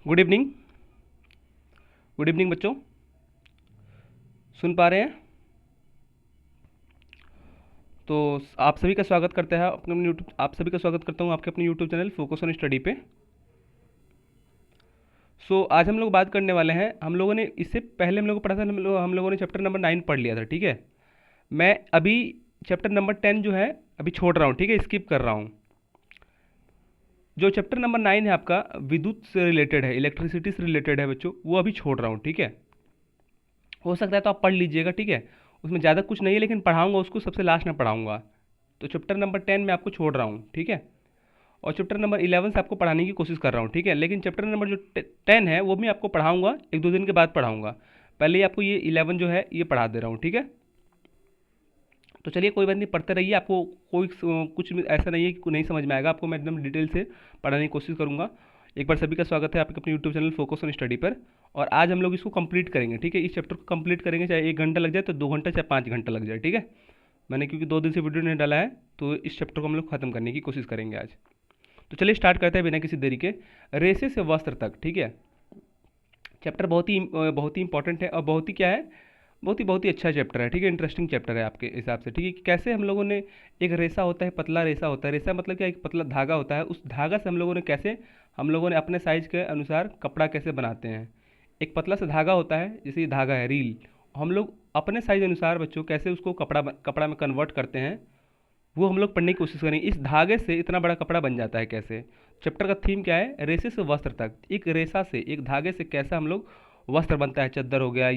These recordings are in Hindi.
Good evening. गुड इवनिंग बच्चों, सुन पा रहे हैं? तो आप सभी का स्वागत करते हैं अपने यूट्यूब आप सभी का स्वागत करता हूं आपके अपने YouTube channel focus on study पे। आज हम लोग बात करने वाले हैं। हम लोगों ने इससे पहले हम लोगों को पढ़ा था, हम लोगों ने चैप्टर नंबर 9 पढ़ लिया था। ठीक है, मैं अभी चैप्टर नंबर 10 जो है अभी छोड़ रहा हूँ। ठीक है, स्किप कर रहा हूँ। जो चैप्टर नंबर 9 है आपका विद्युत से रिलेटेड है, इलेक्ट्रिसिटी से रिलेटेड है बच्चों, वो अभी छोड़ रहा हूँ। ठीक है, हो सकता है तो आप पढ़ लीजिएगा। ठीक है, उसमें ज़्यादा कुछ नहीं है, लेकिन पढ़ाऊंगा उसको सबसे लास्ट में पढ़ाऊंगा। तो चैप्टर नंबर 10 में आपको छोड़ रहा हूँ। ठीक है, और चैप्टर नंबर 11 से आपको पढ़ाने की कोशिश कर रहा हूँ। ठीक है, लेकिन चैप्टर नंबर जो 10 है वो भी आपको पढ़ाऊंगा, 1-2 दिन के बाद पढ़ाऊंगा। पहले ही आपको ये 11 जो है ये पढ़ा दे रहा हूँ। ठीक है, तो चलिए कोई बात नहीं, पढ़ते रहिए। आपको कोई कुछ भी ऐसा नहीं है कि नहीं समझ में आएगा, आपको मैं एकदम डिटेल से पढ़ाने की कोशिश करूँगा। एक बार सभी का स्वागत है आपके अपने YouTube channel focus on study पर। और आज हम लोग इसको कंप्लीट करेंगे। ठीक है, इस चैप्टर को कंप्लीट करेंगे, चाहे 1 घंटा लग जाए तो 2 घंटा, चाहे 5 घंटा लग जाए। ठीक है, मैंने क्योंकि 2 दिन से वीडियो नहीं डाला है, तो इस चैप्टर को हम लोग खत्म करने की कोशिश करेंगे आज। तो चलिए स्टार्ट करते हैं बिना किसी देरी के, रेसे से वस्त्र तक। ठीक है, चैप्टर बहुत ही इंपॉर्टेंट है और बहुत ही क्या है, बहुत ही अच्छा चैप्टर है। ठीक है, इंटरेस्टिंग चैप्टर है आपके हिसाब से। ठीक है, कि कैसे हम लोगों ने, एक रेसा होता है, पतला रेसा होता है। रेसा मतलब क्या, एक पतला धागा होता है, उस धागा से हम लोगों ने अपने साइज के अनुसार कपड़ा कैसे बनाते हैं। एक पतला सा धागा होता है, जैसे ये धागा है रील, हम लोग अपने साइज अनुसार बच्चों कैसे उसको कपड़ा में कन्वर्ट करते हैं, वो हम लोग पढ़ने की कोशिश करेंगे। इस धागे से इतना बड़ा कपड़ा बन जाता है कैसे। चैप्टर का थीम क्या है, रेसे से वस्त्र तक। एक रेसा से, एक धागे से कैसा हम लोग वस्त्र बनता है, चादर हो गया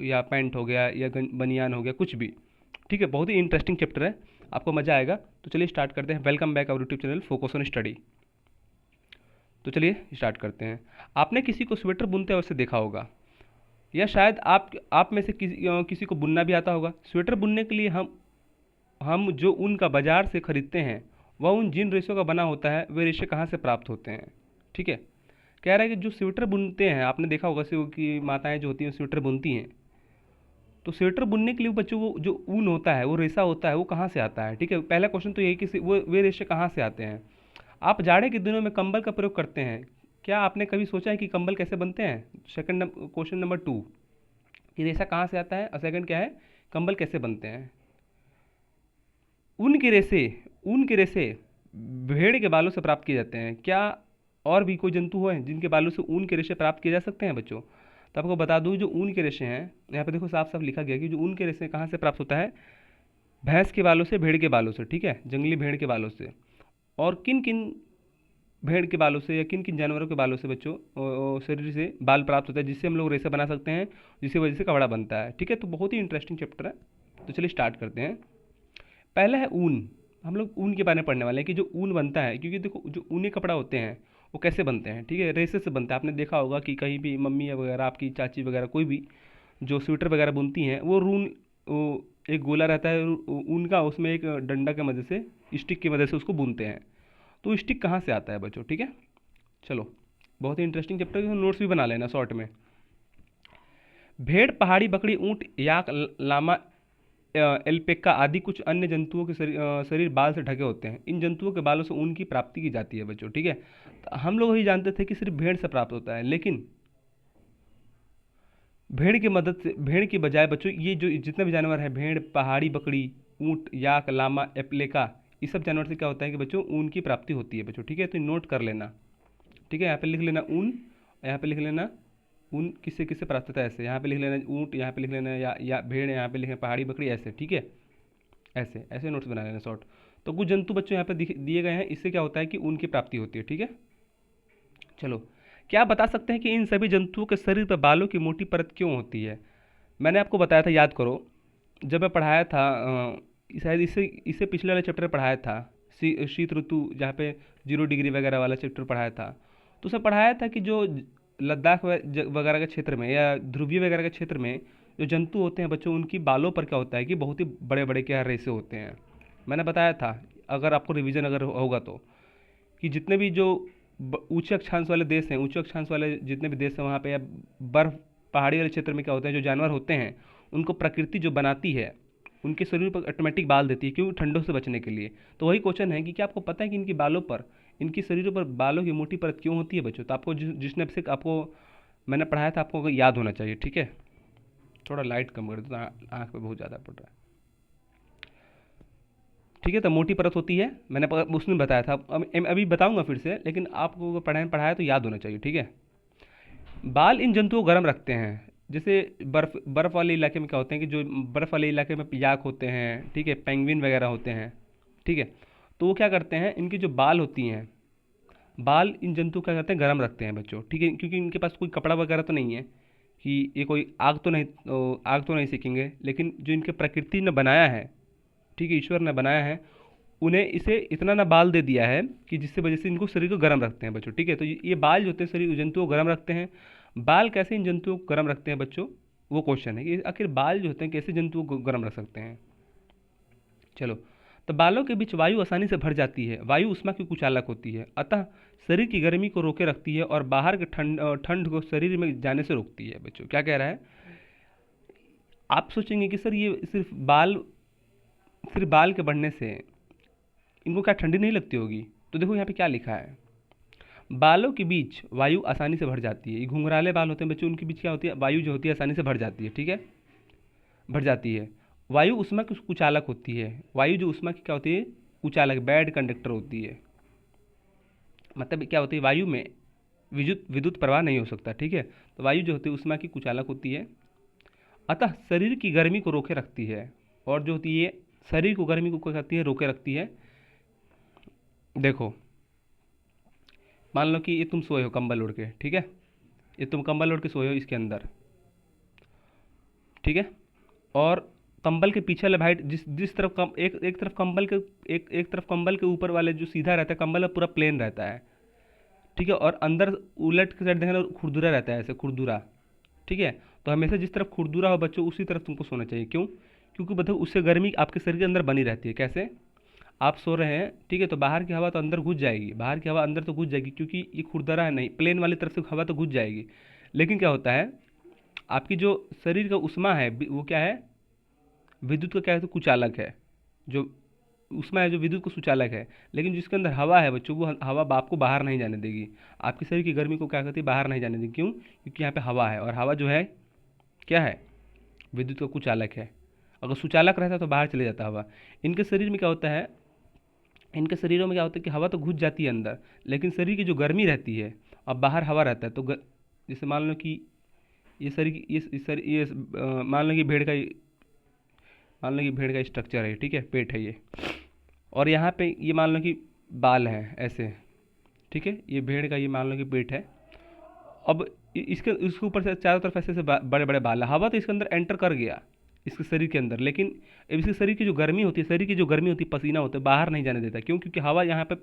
या पैंट हो गया या बनियान हो गया, कुछ भी। ठीक है, बहुत ही इंटरेस्टिंग चैप्टर है, आपको मज़ा आएगा। तो चलिए स्टार्ट करते हैं। Welcome back our YouTube channel focus on study. तो चलिए स्टार्ट करते हैं। आपने किसी को स्वेटर बुनते वैसे देखा होगा, या शायद आप में से किसी को बुनना भी आता होगा। स्वेटर बुनने के लिए हम जो ऊन का बाजार से खरीदते हैं, वह ऊन जिन रेशों का बना होता है, वे रेशे कहाँ से प्राप्त होते हैं। ठीक है, कह रहा है कि जो स्वेटर बुनते हैं, आपने देखा होगा कि माताएं जो होती हैं स्वेटर बुनती हैं, तो स्वेटर बुनने के लिए बच्चों वो जो ऊन होता है, वो रेशा होता है, वो कहाँ से आता है। ठीक है, पहला क्वेश्चन तो यही कि वे रेशे कहाँ से आते हैं। आप जाड़े के दिनों में कंबल का प्रयोग करते हैं, क्या आपने कभी सोचा है कि कंबल कैसे बनते हैं। सेकंड क्वेश्चन नंबर 2, कि रेशा कहाँ से आता है, और सेकंड क्या है, कंबल कैसे बनते हैं। ऊन के रेशे ऊन के रेशे भेड़ के बालों से प्राप्त किए जाते हैं। क्या और भी कोई जंतु हैं जिनके बालों से ऊन के रेशे प्राप्त किए जा सकते हैं बच्चों। तो आपको बता दूं, जो ऊन के रेशे हैं, यहाँ पे देखो साफ साफ लिखा गया कि जो ऊन के रेशे कहाँ से प्राप्त होता है, भैंस के बालों से, भेड़ के बालों से। ठीक है, जंगली भेड़ के बालों से। और किन किन भेड़ के बालों से या किन किन जानवरों के बालों से बच्चों शरीर से बाल प्राप्त होता है, जिससे हम लोग रेशे बना सकते हैं, जिसकी वजह से कपड़ा बनता है। ठीक है, तो बहुत ही इंटरेस्टिंग चैप्टर है। तो चलिए स्टार्ट करते हैं। पहला है ऊन। हम लोग ऊन के बारे में पढ़ने वाले हैं कि जो ऊन बनता है, क्योंकि देखो जो ऊनी कपड़ा होते हैं वो कैसे बनते हैं। ठीक है, रेशे से बनता है। आपने देखा होगा कि कहीं भी मम्मी वगैरह, आपकी चाची वगैरह, कोई भी जो स्वेटर वगैरह बुनती हैं, वो एक गोला रहता है ऊन का, उसमें एक डंडा की मदद से, स्टिक की मदद से उसको बुनते हैं। तो स्टिक कहाँ से आता है बच्चों। ठीक है, चलो, बहुत ही इंटरेस्टिंग चैप्टर है, नोट्स भी बना लेना शॉर्ट में। भेड़, पहाड़ी बकरी, ऊँट, याक, लामा, एल्पेका आदि कुछ अन्य जंतुओं के शरीर बाल से ढके होते हैं। इन जंतुओं के बालों से ऊन की प्राप्ति की जाती है बच्चों। ठीक है, तो हम लोग ही जानते थे कि सिर्फ भेड़ से प्राप्त होता है, लेकिन भेड़ की बजाय बच्चों, ये जो जितने भी जानवर हैं, भेड़, पहाड़ी बकरी, ऊँट, याक, लामा, एप्लेका, इस सब जानवर से क्या होता है कि बच्चों ऊन की प्राप्ति होती है बच्चों। ठीक है, तो नोट कर लेना। ठीक है, यहाँ पे लिख लेना ऊन, यहाँ पे लिख लेना ऊन किससे किससे प्राप्त होता है, ऐसे यहाँ पे लिख लेना ऊँट, यहाँ पे लिख लेना या भेड़, यहाँ पे लिखना पहाड़ी बकरी, ऐसे। ठीक है, ऐसे ऐसे नोट्स बना लेना शॉर्ट। तो कुछ जंतु बच्चों यहाँ पे दिए गए हैं, इससे क्या होता है कि ऊन की प्राप्ति होती है। ठीक है, चलो, क्या आप बता सकते हैं कि इन सभी जंतुओं के शरीर पर बालों की मोटी परत क्यों होती है। मैंने आपको बताया था, याद करो, जब मैं पढ़ाया था, शायद इससे इससे पिछले वाले चैप्टर पढ़ाया था, शीत ऋतु, जहाँ पे 0 डिग्री वगैरह वाला चैप्टर पढ़ाया था। तो उसमें पढ़ाया था कि जो लद्दाख वगैरह के क्षेत्र में या ध्रुवीय वगैरह के क्षेत्र में जो जंतु होते हैं बच्चों, उनकी बालों पर क्या होता है कि बहुत ही बड़े बड़े क्या रेशे होते हैं। मैंने बताया था, अगर आपको रिवीजन अगर होगा तो, कि जितने भी जो ऊंचे अक्षांश वाले देश हैं, ऊंचे अक्षांश वाले जितने भी देश हैं वहाँ पे, या बर्फ पहाड़ी वाले क्षेत्र में क्या होता है, जो जानवर होते हैं उनको प्रकृति जो बनाती है, उनके शरीर पर ऑटोमेटिक बाल देती है, क्यों, ठंडों से बचने के लिए। तो वही क्वेश्चन है कि क्या आपको पता है कि इनकी बालों पर इनकी शरीरों पर बालों की मोटी परत क्यों होती है बच्चों? तो आपको जिसने से आपको मैंने पढ़ाया था, आपको याद होना चाहिए, ठीक है। थोड़ा लाइट कम कर दो, आँख पे बहुत ज़्यादा पड़ रहा है, ठीक है। तो मोटी परत होती है, मैंने उसमें बताया था, अभी बताऊंगा फिर से, लेकिन आपको पढ़ाया तो याद होना चाहिए, ठीक है। बाल इन जंतुओं को गर्म रखते हैं। जैसे बर्फ़ वाले इलाके में क्या होते हैं कि जो बर्फ़ वाले इलाके में याक होते हैं, ठीक है, पेंगुइन वगैरह होते हैं, ठीक है। तो वो क्या करते हैं, इनकी जो बाल होती हैं, बाल इन जंतु क्या करते हैं, गर्म रखते हैं बच्चों, ठीक है, क्योंकि इनके पास कोई कपड़ा वगैरह तो नहीं है कि ये कोई आग तो नहीं सेकेंगे, लेकिन जो इनके प्रकृति ने बनाया है, ठीक है, ईश्वर ने बनाया है, उन्हें इसे इतना ना बाल दे दिया है कि जिससे वजह से इनको शरीर को गर्म रखते हैं बच्चों, ठीक है। तो ये बाल जो होते हैं शरीर जंतुओं को गर्म रखते हैं। बाल कैसे इन जंतुओं को गर्म रखते हैं बच्चों, वो क्वेश्चन है कि आखिर बाल जो होते हैं कैसे जंतुओं को गर्म रख सकते हैं। चलो, तो बालों के बीच वायु आसानी से भर जाती है। वायु ऊष्मा की कुचालक होती है, अतः शरीर की गर्मी को रोके रखती है और बाहर के ठंड को शरीर में जाने से रोकती है बच्चों। क्या कह रहा है? आप सोचेंगे कि सर ये सिर्फ बाल के बढ़ने से इनको क्या ठंडी नहीं लगती होगी? तो देखो यहाँ पे क्या लिखा है, बालों के बीच वायु आसानी से भर जाती है। ये घुंघराले बाल होते हैं बच्चों, उनके बीच क्या होती है, वायु जो होती है आसानी से भर जाती है, ठीक है, भर जाती है। वायु ऊष्मा की कुचालक होती है। वायु जो ऊष्मा की क्या होती है, कुचालक, बैड कंडक्टर होती है। मतलब क्या होती है, वायु में विद्युत प्रवाह नहीं हो सकता, ठीक है। तो वायु जो होती है ऊष्मा की कुचालक होती है, अतः शरीर की गर्मी को रोके रखती है। और जो होती है शरीर को गर्मी को क्या करती है, रोके रखती है। देखो, मान लो कि ये तुम सोए हो कंबल ओढ़ के, ठीक है, ये तुम कंबल ओढ़ के सोए हो इसके अंदर, ठीक है। और कंबल के पीछे वाले भाई जिस तरफ एक तरफ कंबल के एक तरफ कंबल के ऊपर वाले जो सीधा रहता है, कंबल पूरा प्लेन रहता है, ठीक है, और अंदर उलट के साइड देखना खुरदुरा रहता है, ऐसे खुरदुरा, ठीक है। तो हमेशा जिस तरफ खुरदुरा हो बच्चों उसी तरफ तुमको सोना चाहिए। क्यों? क्योंकि बताओ उससे गर्मी आपके शरीर के अंदर बनी रहती है। कैसे? आप सो रहे हैं, ठीक है, तो बाहर की हवा तो अंदर घुस जाएगी, बाहर की हवा अंदर तो घुस जाएगी, क्योंकि ये खुरदरा है नहीं, प्लेन वाली तरफ से हवा तो घुस जाएगी। लेकिन क्या होता है, आपकी जो शरीर का उष्मा है वो क्या है, विद्युत का क्या है, तो कुचालक है। जो उष्मा है जो विद्युत को सुचालक है। लेकिन जिसके अंदर हवा है बच्चों, वो हवा आपको बाहर नहीं जाने देगी, आपके शरीर की गर्मी को क्या करती है, बाहर नहीं जाने देगी। क्यों? क्योंकि यहाँ पे हवा है, और हवा जो है क्या है, विद्युत का कुचालक है। अगर सुचालक रहता तो बाहर चले जाता हवा। इनके शरीर में क्या होता है, इनके शरीरों में क्या होता है कि हवा तो घुस जाती है अंदर, लेकिन शरीर की जो गर्मी रहती है और बाहर हवा रहता है, तो जैसे मान लो कि ये शरीर मान लो कि भेड़ का स्ट्रक्चर है, ठीक है, पेट है ये, और यहाँ पे ये मान लो कि बाल हैं ऐसे, ठीक है, ये भेड़ का ये मान लो कि पेट है। अब इसके ऊपर से चारों तरफ ऐसे ऐसे बड़े बड़े बाल है, हवा तो इसके अंदर एंटर कर गया इसके शरीर के अंदर, लेकिन अब इसके शरीर की जो गर्मी होती है, पसीना होता है, बाहर नहीं जाने देता। क्यों? क्योंकि हवा यहाँ पे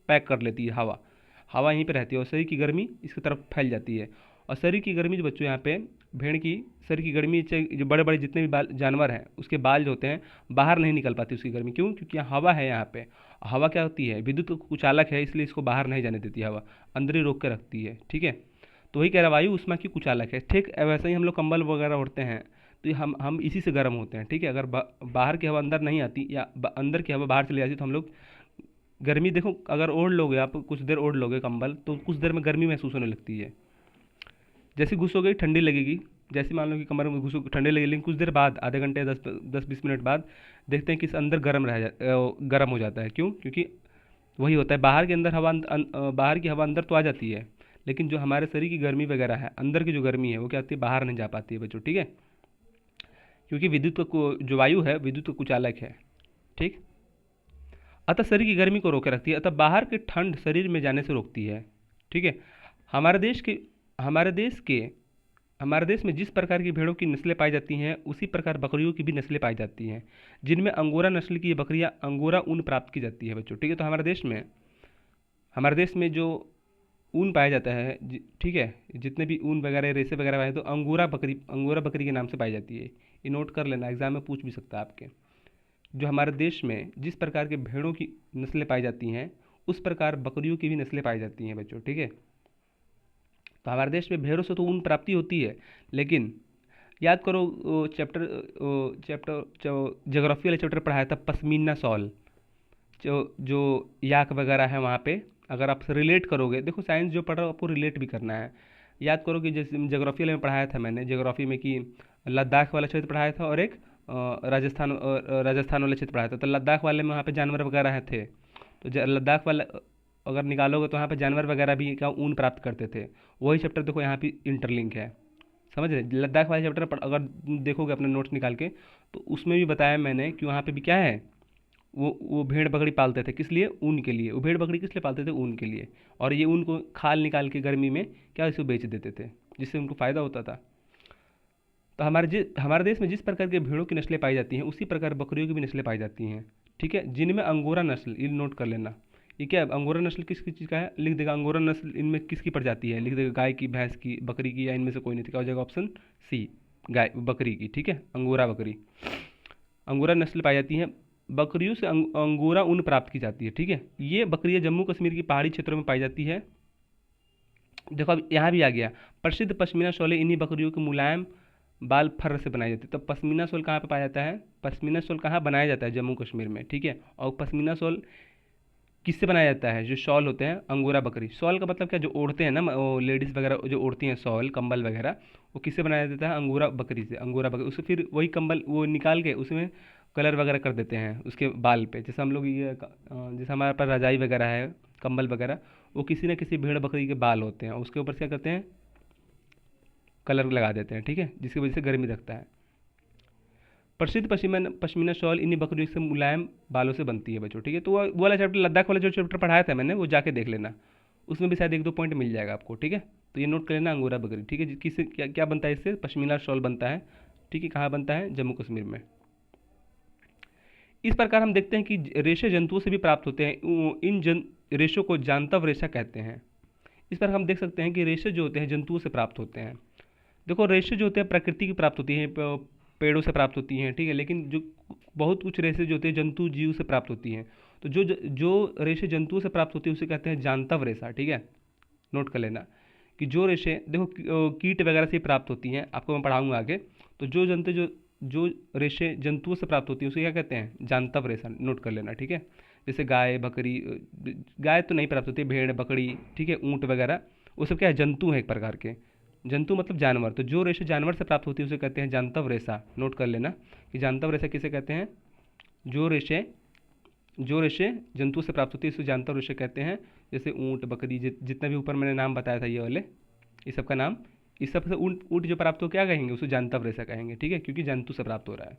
पैक कर लेती है, हवा यहीं पे रहती है, और शरीर की गर्मी इसकी तरफ फैल जाती है। और शरीर की गर्मी जो बच्चों यहाँ पे भेड़ की शरीर की गर्मी, जो बड़े बड़े जितने भी जानवर हैं उसके बाल जो होते हैं बाहर नहीं निकल पाती उसकी गर्मी। क्यों? क्योंकि यहाँ हवा है, यहाँ पे हवा क्या होती है, विद्युत कुचालक है, इसलिए इसको बाहर नहीं जाने देती हवा, अंदर ही रोक के रखती है, ठीक है। तो वही कह रहा, वायु ऊष्मा की कुचालक है, ठीक। वैसे ही हम लोग कंबल वगैरह ओढ़ते हैं तो हम इसी से गर्म होते हैं, ठीक है। अगर बाहर की हवा अंदर नहीं आती या अंदर की हवा बाहर चली जाती तो हम लोग गर्मी, देखो अगर ओढ़ लोगे आप, कुछ देर ओढ़ लोगे कंबल, तो कुछ देर में गर्मी महसूस होने लगती है। जैसे घुसोगे ठंडी लगेगी, जैसे मान लो कि कमर में घुसो ठंडी लगेगी, लेकिन कुछ देर बाद, आधे घंटे 10-20 मिनट बाद देखते हैं कि इस अंदर गर्म हो जाता है। क्यों? क्योंकि वही होता है, बाहर की हवा अंदर तो आ जाती है, लेकिन जो हमारे शरीर की गर्मी वगैरह है, अंदर की जो गर्मी है वो क्या होती है, बाहर नहीं जा पाती है बच्चों, ठीक है। क्योंकि जो वायु है विद्युत का कुचालक है, ठीक। अतः शरीर की गर्मी को रोके रखती है, अतः बाहर की ठंड शरीर में जाने से रोकती है, ठीक है। हमारे देश के हमारे देश के हमारे देश में जिस प्रकार की भेड़ों की नस्लें पाई जाती हैं उसी प्रकार बकरियों की भी नस्लें पाई जाती हैं, जिनमें अंगोरा नस्ल की ये बकरियां अंगोरा ऊन प्राप्त की जाती है बच्चों, ठीक है। तो हमारे देश में जो ऊन पाया जाता है, ठीक है, जितने भी ऊन वगैरह रेसे वगैरह पाए तो अंगोरा बकरी के नाम से पाई जाती है। ये नोट कर लेना, एग्जाम में पूछ भी सकता है आपके। जो हमारे देश में जिस प्रकार के भेड़ों की नस्लें पाई जाती हैं उस प्रकार बकरियों की भी नस्लें पाई जाती हैं बच्चों, ठीक है। तो हमारे देश में भेड़ों से तो ऊन प्राप्ति होती है, लेकिन याद करो चैप्टर जो ज्योग्राफी वाले चैप्टर पढ़ाया था, पश्मीना शॉल, जो याक वगैरह है वहाँ पे अगर आप रिलेट करोगे, देखो साइंस जो पढ़ रहा हो आपको रिलेट भी करना है। याद करो कि जैसे ज्योग्राफी में पढ़ाया था मैंने, ज्योग्राफी में कि लद्दाख वाला क्षेत्र पढ़ाया था और एक राजस्थान वाला क्षेत्र पढ़ाया था। तो लद्दाख वाले में वहाँ पे जानवर वगैरह थे, तो लद्दाख वाला अगर निकालोगे तो वहाँ पे जानवर वगैरह भी का ऊन प्राप्त करते थे। वही चैप्टर देखो यहाँ पे इंटरलिंक है, समझ रहे। लद्दाख वाले चैप्टर अगर देखोगे अपने नोट्स निकाल के, तो उसमें भी बताया मैंने कि वहाँ पे भी क्या है, वो भेड़ बकरी पालते थे, किस लिए, ऊन के लिए। वो भेड़ बकरी किस लिए पालते थे, ऊन के लिए। और ये ऊन को खाल निकाल के गर्मी में क्या इसको बेच देते थे, जिससे उनको फ़ायदा होता था। तो हमारे देश में जिस प्रकार के भेड़ों की नस्लें पाई जाती हैं, उसी प्रकार बकरियों की भी नस्लें पाई जाती हैं, ठीक है। जिनमें अंगोरा नस्ल, ये नोट कर लेना। ये क्या है, अंगोरा नस्ल किस चीज़ का है, लिख देगा अंगोरा नस्ल इनमें किसकी प्रजाति है, लिख देगा गाय की, भैंस की, बकरी की, या इनमें से कोई नहीं। क्या हो जाएगा ऑप्शन सी, गाय बकरी की, ठीक है, अंगोरा बकरी। अंगोरा नस्ल पाई जाती है, बकरियों से अंगोरा ऊन प्राप्त की जाती है, ठीक है। ये बकरियाँ जम्मू कश्मीर की पहाड़ी क्षेत्रों में पाई जाती है। देखो अब यहाँ भी आ गया, प्रसिद्ध पश्मीना शॉलें इन्हीं बकरियों के मुलायम बाल फर से बनाई जाती है। तो पश्मीना शॉल कहाँ पे पाया जाता है, पश्मीना शॉल कहाँ बनाया जाता है, जम्मू कश्मीर में, ठीक है। और पश्मीना शॉल किससे बनाया जाता है, जो शॉल होते हैं अंगोरा बकरी। शॉल का मतलब क्या, जो ओढ़ते हैं ना वो लेडीज़ वगैरह जो ओढ़ती हैं शॉल कंबल वगैरह, वो किससे बनाया जाता है, अंगोरा बकरी से। अंगोरा बकरी, उसे फिर वही कंबल वो निकाल के उसमें कलर वगैरह कर देते हैं उसके बाल पे। जैसे हम लोग ये जैसे हमारे पास रजाई वगैरह है, कंबल वगैरह, वो किसी न किसी भेड़ बकरी के बाल होते हैं, उसके ऊपर से क्या करते हैं, कलर लगा देते हैं, ठीक है, जिसकी वजह से गर्मी रखता है। प्रसिद्ध पश्मीना पश्मीना शॉल इन्हीं बकरियों से मुलायम बालों से बनती है बच्चों, ठीक है। तो वो वाला चैप्टर, लद्दाख वाला जो चैप्टर पढ़ाया था मैंने, वो जाके देख लेना, उसमें भी शायद एक दो पॉइंट मिल जाएगा आपको, ठीक है। तो ये नोट कर लेना, अंगोरा बकरी, ठीक है। किससे क्या क्या बनता है, इससे पश्मीना शॉल बनता है, ठीक है। कहाँ बनता है, जम्मू कश्मीर में। इस प्रकार हम देखते हैं कि रेशे जंतुओं से भी प्राप्त होते हैं। रेशों को जांतव रेशा कहते हैं। इस पर हम देख सकते हैं कि रेशे जो होते हैं जंतुओं से प्राप्त होते हैं। देखो रेशे जो होते हैं प्रकृति की प्राप्त होती है, पेड़ों से प्राप्त होती हैं, ठीक है। लेकिन जो बहुत कुछ रेशे जो होते हैं जंतु जीव से प्राप्त होती हैं। तो जो रेशे जंतुओं से प्राप्त होती है उसे कहते हैं जांतव रेशा, ठीक है। नोट कर लेना कि जो रेशे देखो कीट वगैरह से प्राप्त होती हैं, आपको मैं पढ़ाऊंगा आगे। तो जो रेशे जंतुओं से प्राप्त होती है उसे क्या कहते हैं, जांतव रेशा। नोट कर लेना, ठीक है। जैसे गाय बकरी, गाय तो नहीं प्राप्त होती, भेड़ बकरी, ठीक है, ऊँट वगैरह, वो सब क्या है, जंतु हैं एक प्रकार के। जंतु मतलब जानवर। तो जो रेशे जानवर से प्राप्त होती है उसे कहते हैं जांतव रेशा। नोट कर लेना कि जांतव रेशा किसे कहते हैं, जो रेशे जंतु से प्राप्त होती है इसे जांतव रेशे कहते हैं। जैसे ऊँट बकरी, जितना भी ऊपर मैंने नाम बताया था ये वाले, इस सब का नाम, इस सब से ऊँट जो प्राप्त हो क्या कहेंगे, उसे जांतव रेशा कहेंगे, ठीक है, क्योंकि जंतु से प्राप्त हो रहा है,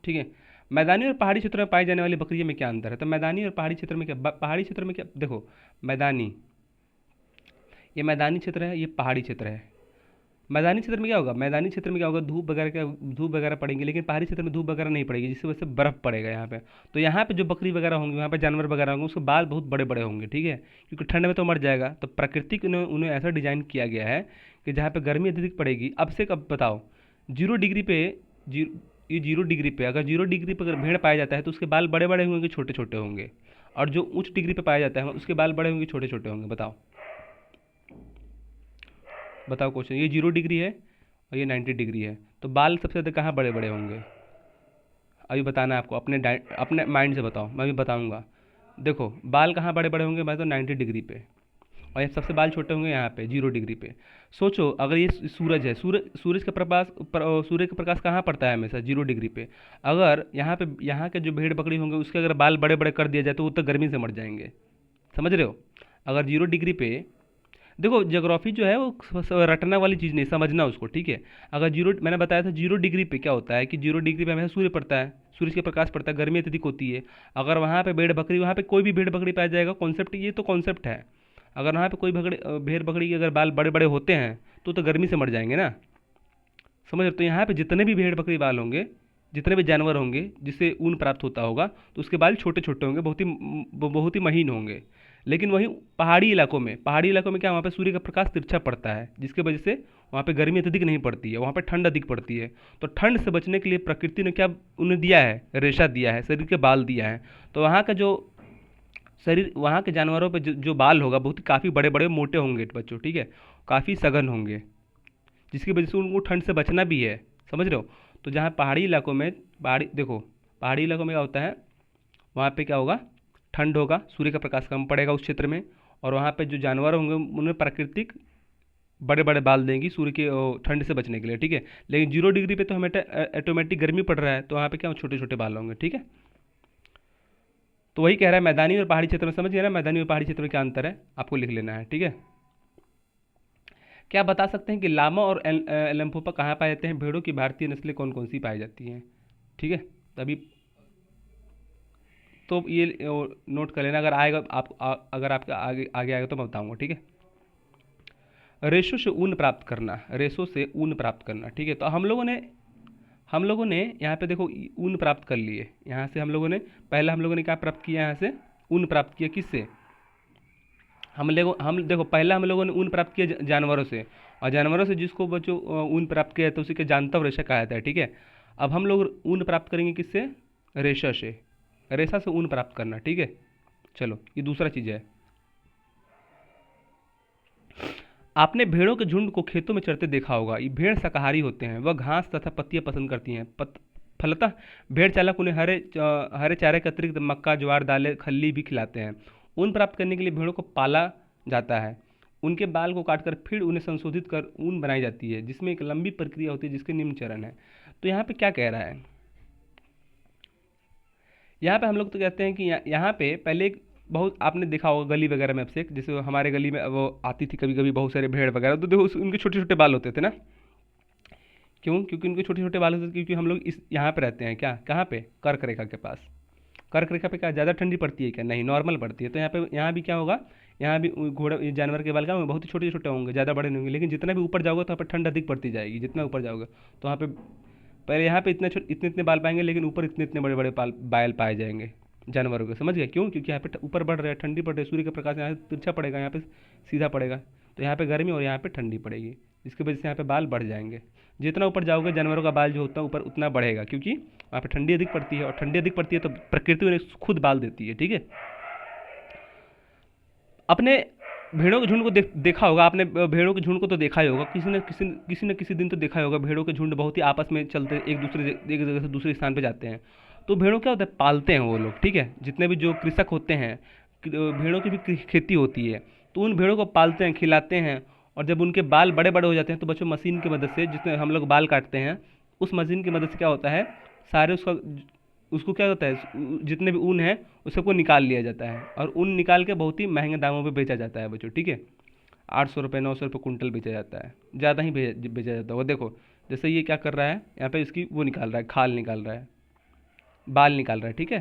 ठीक है। मैदानी और पहाड़ी क्षेत्रों में पाई जाने वाली बकरियों में क्या अंतर है, तो मैदानी और पहाड़ी क्षेत्र में क्या, पहाड़ी क्षेत्र में क्या, देखो मैदानी, ये मैदानी क्षेत्र है, ये पहाड़ी क्षेत्र है। मैदानी क्षेत्र में क्या होगा, मैदानी क्षेत्र में क्या होगा, धूप वगैरह पड़ेंगे, लेकिन पहाड़ी क्षेत्र में धूप वगैरह नहीं पड़ेगी, जिसकी वजह से बर्फ़ पड़ेगा यहाँ पे। तो यहाँ पे जो बकरी वगैरह होंगी, वहाँ पे जानवर वगैरह होंगे, उसके बाल बहुत बड़े बड़े होंगे, ठीक है, क्योंकि ठंड में तो मर जाएगा। तो प्राकृतिक उन्हें ऐसा डिजाइन किया गया है कि जहाँ पे गर्मी अत्यधिक पड़ेगी, अब से कब बताओ, 0 डिग्री पे, ये 0 डिग्री पे, अगर 0 डिग्री पे अगर भेड़ पाया जाता है तो उसके बाल बड़े बड़े होंगे, छोटे छोटे होंगे। और जो उच्च डिग्री पे पाया जाता है उसके बाल बड़े होंगे, छोटे छोटे होंगे। बताओ क्वेश्चन, ये 0 डिग्री है और ये 90 डिग्री है, तो बाल सबसे ज़्यादा कहाँ बड़े बड़े होंगे, अभी बताना है आपको, अपने माइंड से बताओ, मैं भी बताऊंगा। देखो बाल कहाँ बड़े बड़े होंगे, मैं तो 90 डिग्री पे, और ये सबसे बाल छोटे होंगे यहाँ पे 0 डिग्री पे। सोचो अगर ये सूरज है, सूरज का प्रकाश सूर्य का प्रकाश कहाँ पड़ता है, हमेशा 0 डिग्री पे। अगर यहाँ के जो भेड़ बकरी होंगे उसके अगर बाल बड़े बड़े कर दिया जाए तो वो तो गर्मी से मर जाएंगे, समझ रहे हो। अगर 0 डिग्री पे, देखो ज्योग्राफी जो है वो रटना वाली चीज़ नहीं, समझना उसको, ठीक है। अगर मैंने बताया था 0 डिग्री पे क्या होता है कि 0 डिग्री पे हमें सूर्य पड़ता है, सूरज के प्रकाश पड़ता है, गर्मी अत्यधिक होती है। अगर वहाँ पे भेड़ बकरी, वहाँ पे कोई भी भेड़ बकरी पाया जाएगा, कॉन्सेप्ट ये तो कॉन्सेप्ट है। अगर वहाँ पे कोई भेड़ बकरी के अगर बाल बड़े बड़े होते हैं तो गर्मी से मर जाएंगे ना, समझ रहे। तो यहाँ पे जितने भी भेड़ बकरी बाल होंगे, जितने भी जानवर होंगे जिससे ऊन प्राप्त होता होगा, तो उसके बाल छोटे छोटे होंगे, बहुत ही महीन होंगे। लेकिन वहीं पहाड़ी इलाकों में क्या, वहाँ पे सूर्य का प्रकाश तिरछा पड़ता है, जिसकी वजह से वहाँ पे गर्मी अत्यधिक नहीं पड़ती है, वहाँ पे ठंड अधिक पड़ती है। तो ठंड से बचने के लिए प्रकृति ने क्या उन्हें दिया है, रेशा दिया है, शरीर के बाल दिया है। तो वहाँ का जो शरीर, वहाँ के जानवरों पे जो बाल होगा बहुत ही काफ़ी बड़े बड़े मोटे होंगे बच्चों, ठीक है, काफ़ी सघन होंगे, जिसकी वजह से उनको ठंड से बचना भी है, समझ रहे हो। तो जहाँ पहाड़ी इलाकों में, देखो पहाड़ी इलाकों में क्या होता है, वहाँ पे क्या होगा, ठंड होगा, सूर्य का प्रकाश कम पड़ेगा उस क्षेत्र में, और वहाँ पे जो जानवर होंगे उन्हें प्राकृतिक बड़े बड़े बाल देंगी सूर्य के ठंड से बचने के लिए, ठीक है। लेकिन 0 डिग्री पे तो हमें ऑटोमेटिक गर्मी पड़ रहा है, तो वहाँ पे क्या छोटे छोटे बाल होंगे, ठीक है। तो वही कह रहा है मैदानी और पहाड़ी क्षेत्र में, समझ गया ना, मैदानी और पहाड़ी क्षेत्र में क्या अंतर है आपको लिख लेना है, ठीक है। क्या बता सकते हैं कि लामा और एलम्फोपा कहाँ पाए जाते हैं, भेड़ों की भारतीय नस्लें कौन कौन सी पाई जाती हैं, ठीक है। तभी तो ये नोट कर लेना, अगर आएगा अगर आपके आगे आगे आएगा तो मैं बताऊंगा, ठीक है। रेशो से ऊन प्राप्त करना, रेशो से ऊन प्राप्त करना, ठीक है। तो हम लोगों ने यहाँ पे देखो ऊन प्राप्त कर लिए, यहाँ से हम लोगों ने क्या प्राप्त किया, यहाँ से ऊन प्राप्त किया, किससे, हम देखो पहला हम लोगों ने ऊन प्राप्त किया जानवरों से, और जानवरों से जिसको बच्चों ऊन प्राप्त किया तो उसी के जानता रेशा कहा जाता है, ठीक है। अब हम लोग ऊन प्राप्त करेंगे किससे, रेशा से, रेशा से ऊन प्राप्त करना, ठीक है। चलो ये दूसरा चीज़ है। आपने भेड़ों के झुंड को खेतों में चरते देखा होगा। ये भेड़ शाकाहारी होते हैं, वह घास तथा पत्तियां पसंद करती हैं। फलतः भेड़ चालक उन्हें हरे चारे के अतिरिक्त मक्का, ज्वार, दालें, खल्ली भी खिलाते हैं। ऊन प्राप्त करने के लिए भेड़ों को पाला जाता है। उनके बाल को काटकर फिर उन्हें संशोधित कर ऊन बनाई जाती है, जिसमें एक लंबी प्रक्रिया होती है जिसके निम्न चरण है। तो यहाँ पे क्या कह रहा है, यहाँ पे हम लोग तो कहते हैं कि यहाँ पे पहले एक बहुत आपने देखा होगा गली वगैरह में, अब से जैसे हमारे गली में वो आती थी कभी कभी बहुत सारे भेड़ वगैरह, तो देखो उनके छोटे छोटे बाल होते थे ना, क्यों, क्योंकि उनके छोटे छोटे बाल होते थे, क्योंकि हम लोग इस यहाँ पे रहते हैं, क्या, कहाँ पे, कर्क रेखा के पास। कर्क रेखा पे क्या ज़्यादा ठंडी पड़ती है क्या, नहीं, नॉर्मल पड़ती है। तो यहाँ भी क्या होगा, यहाँ भी घोड़ा जानवर के बाल क्या होंगे, बहुत ही छोटे छोटे होंगे, ज़्यादा बड़े नहीं होंगे। लेकिन जितना भी ऊपर जाओगे तो वहाँ पर ठंड अधिक पड़ती जाएगी, जितना ऊपर जाओगे तो वहाँ पे पहले यहाँ पे इतने इतने बाल पाएंगे, लेकिन ऊपर इतने इतने बड़े बड़े बाल पाए जाएंगे जानवरों के, समझ गए, क्यों, क्योंकि यहाँ पे ऊपर बढ़ रहा है, ठंडी पड़ रही है, सूर्य का प्रकाश यहाँ से तिरछा पड़ेगा, यहाँ पे सीधा पड़ेगा, तो यहाँ पे गर्मी और यहाँ पे ठंडी पड़ेगी, जिसकी वजह से यहाँ पे बाल बढ़ जाएंगे। जितना ऊपर जाओगे जानवरों का बाल जो होता है ऊपर उतना बढ़ेगा, क्योंकि वहाँ पे ठंडी अधिक पड़ती है, और ठंडी अधिक पड़ती है तो प्रकृति उन्हें खुद बाल देती है, ठीक है। अपने भेड़ों के झुंड को देखा होगा आपने, भेड़ों के झुंड को तो देखा ही होगा, किसी न किसी दिन तो देखा ही होगा। भेड़ों के झुंड बहुत ही आपस में चलते, एक जगह से दूसरे स्थान पे जाते हैं। तो भेड़ों क्या होता है, पालते हैं वो लोग, ठीक है। जितने भी जो कृषक होते हैं, भेड़ों की भी खेती होती है, तो उन भेड़ों को पालते हैं, खिलाते हैं, और जब उनके बाल बड़े बड़े हो जाते हैं तो बच्चों मशीन की मदद से, जिसमें हम लोग बाल काटते हैं, उस मशीन की मदद से क्या होता है, सारे उसको क्या होता है, जितने भी ऊन है उस सबको निकाल लिया जाता है, और ऊन निकाल के बहुत ही महंगे दामों पे बेचा जाता है बच्चों, ठीक है। 800 रुपये 900 रुपये कुंटल बेचा जाता है, ज़्यादा ही बेचा जाता है। वो देखो जैसे ये क्या कर रहा है, यहाँ पे इसकी वो निकाल रहा है, खाल निकाल रहा है, बाल निकाल रहा है, ठीक है।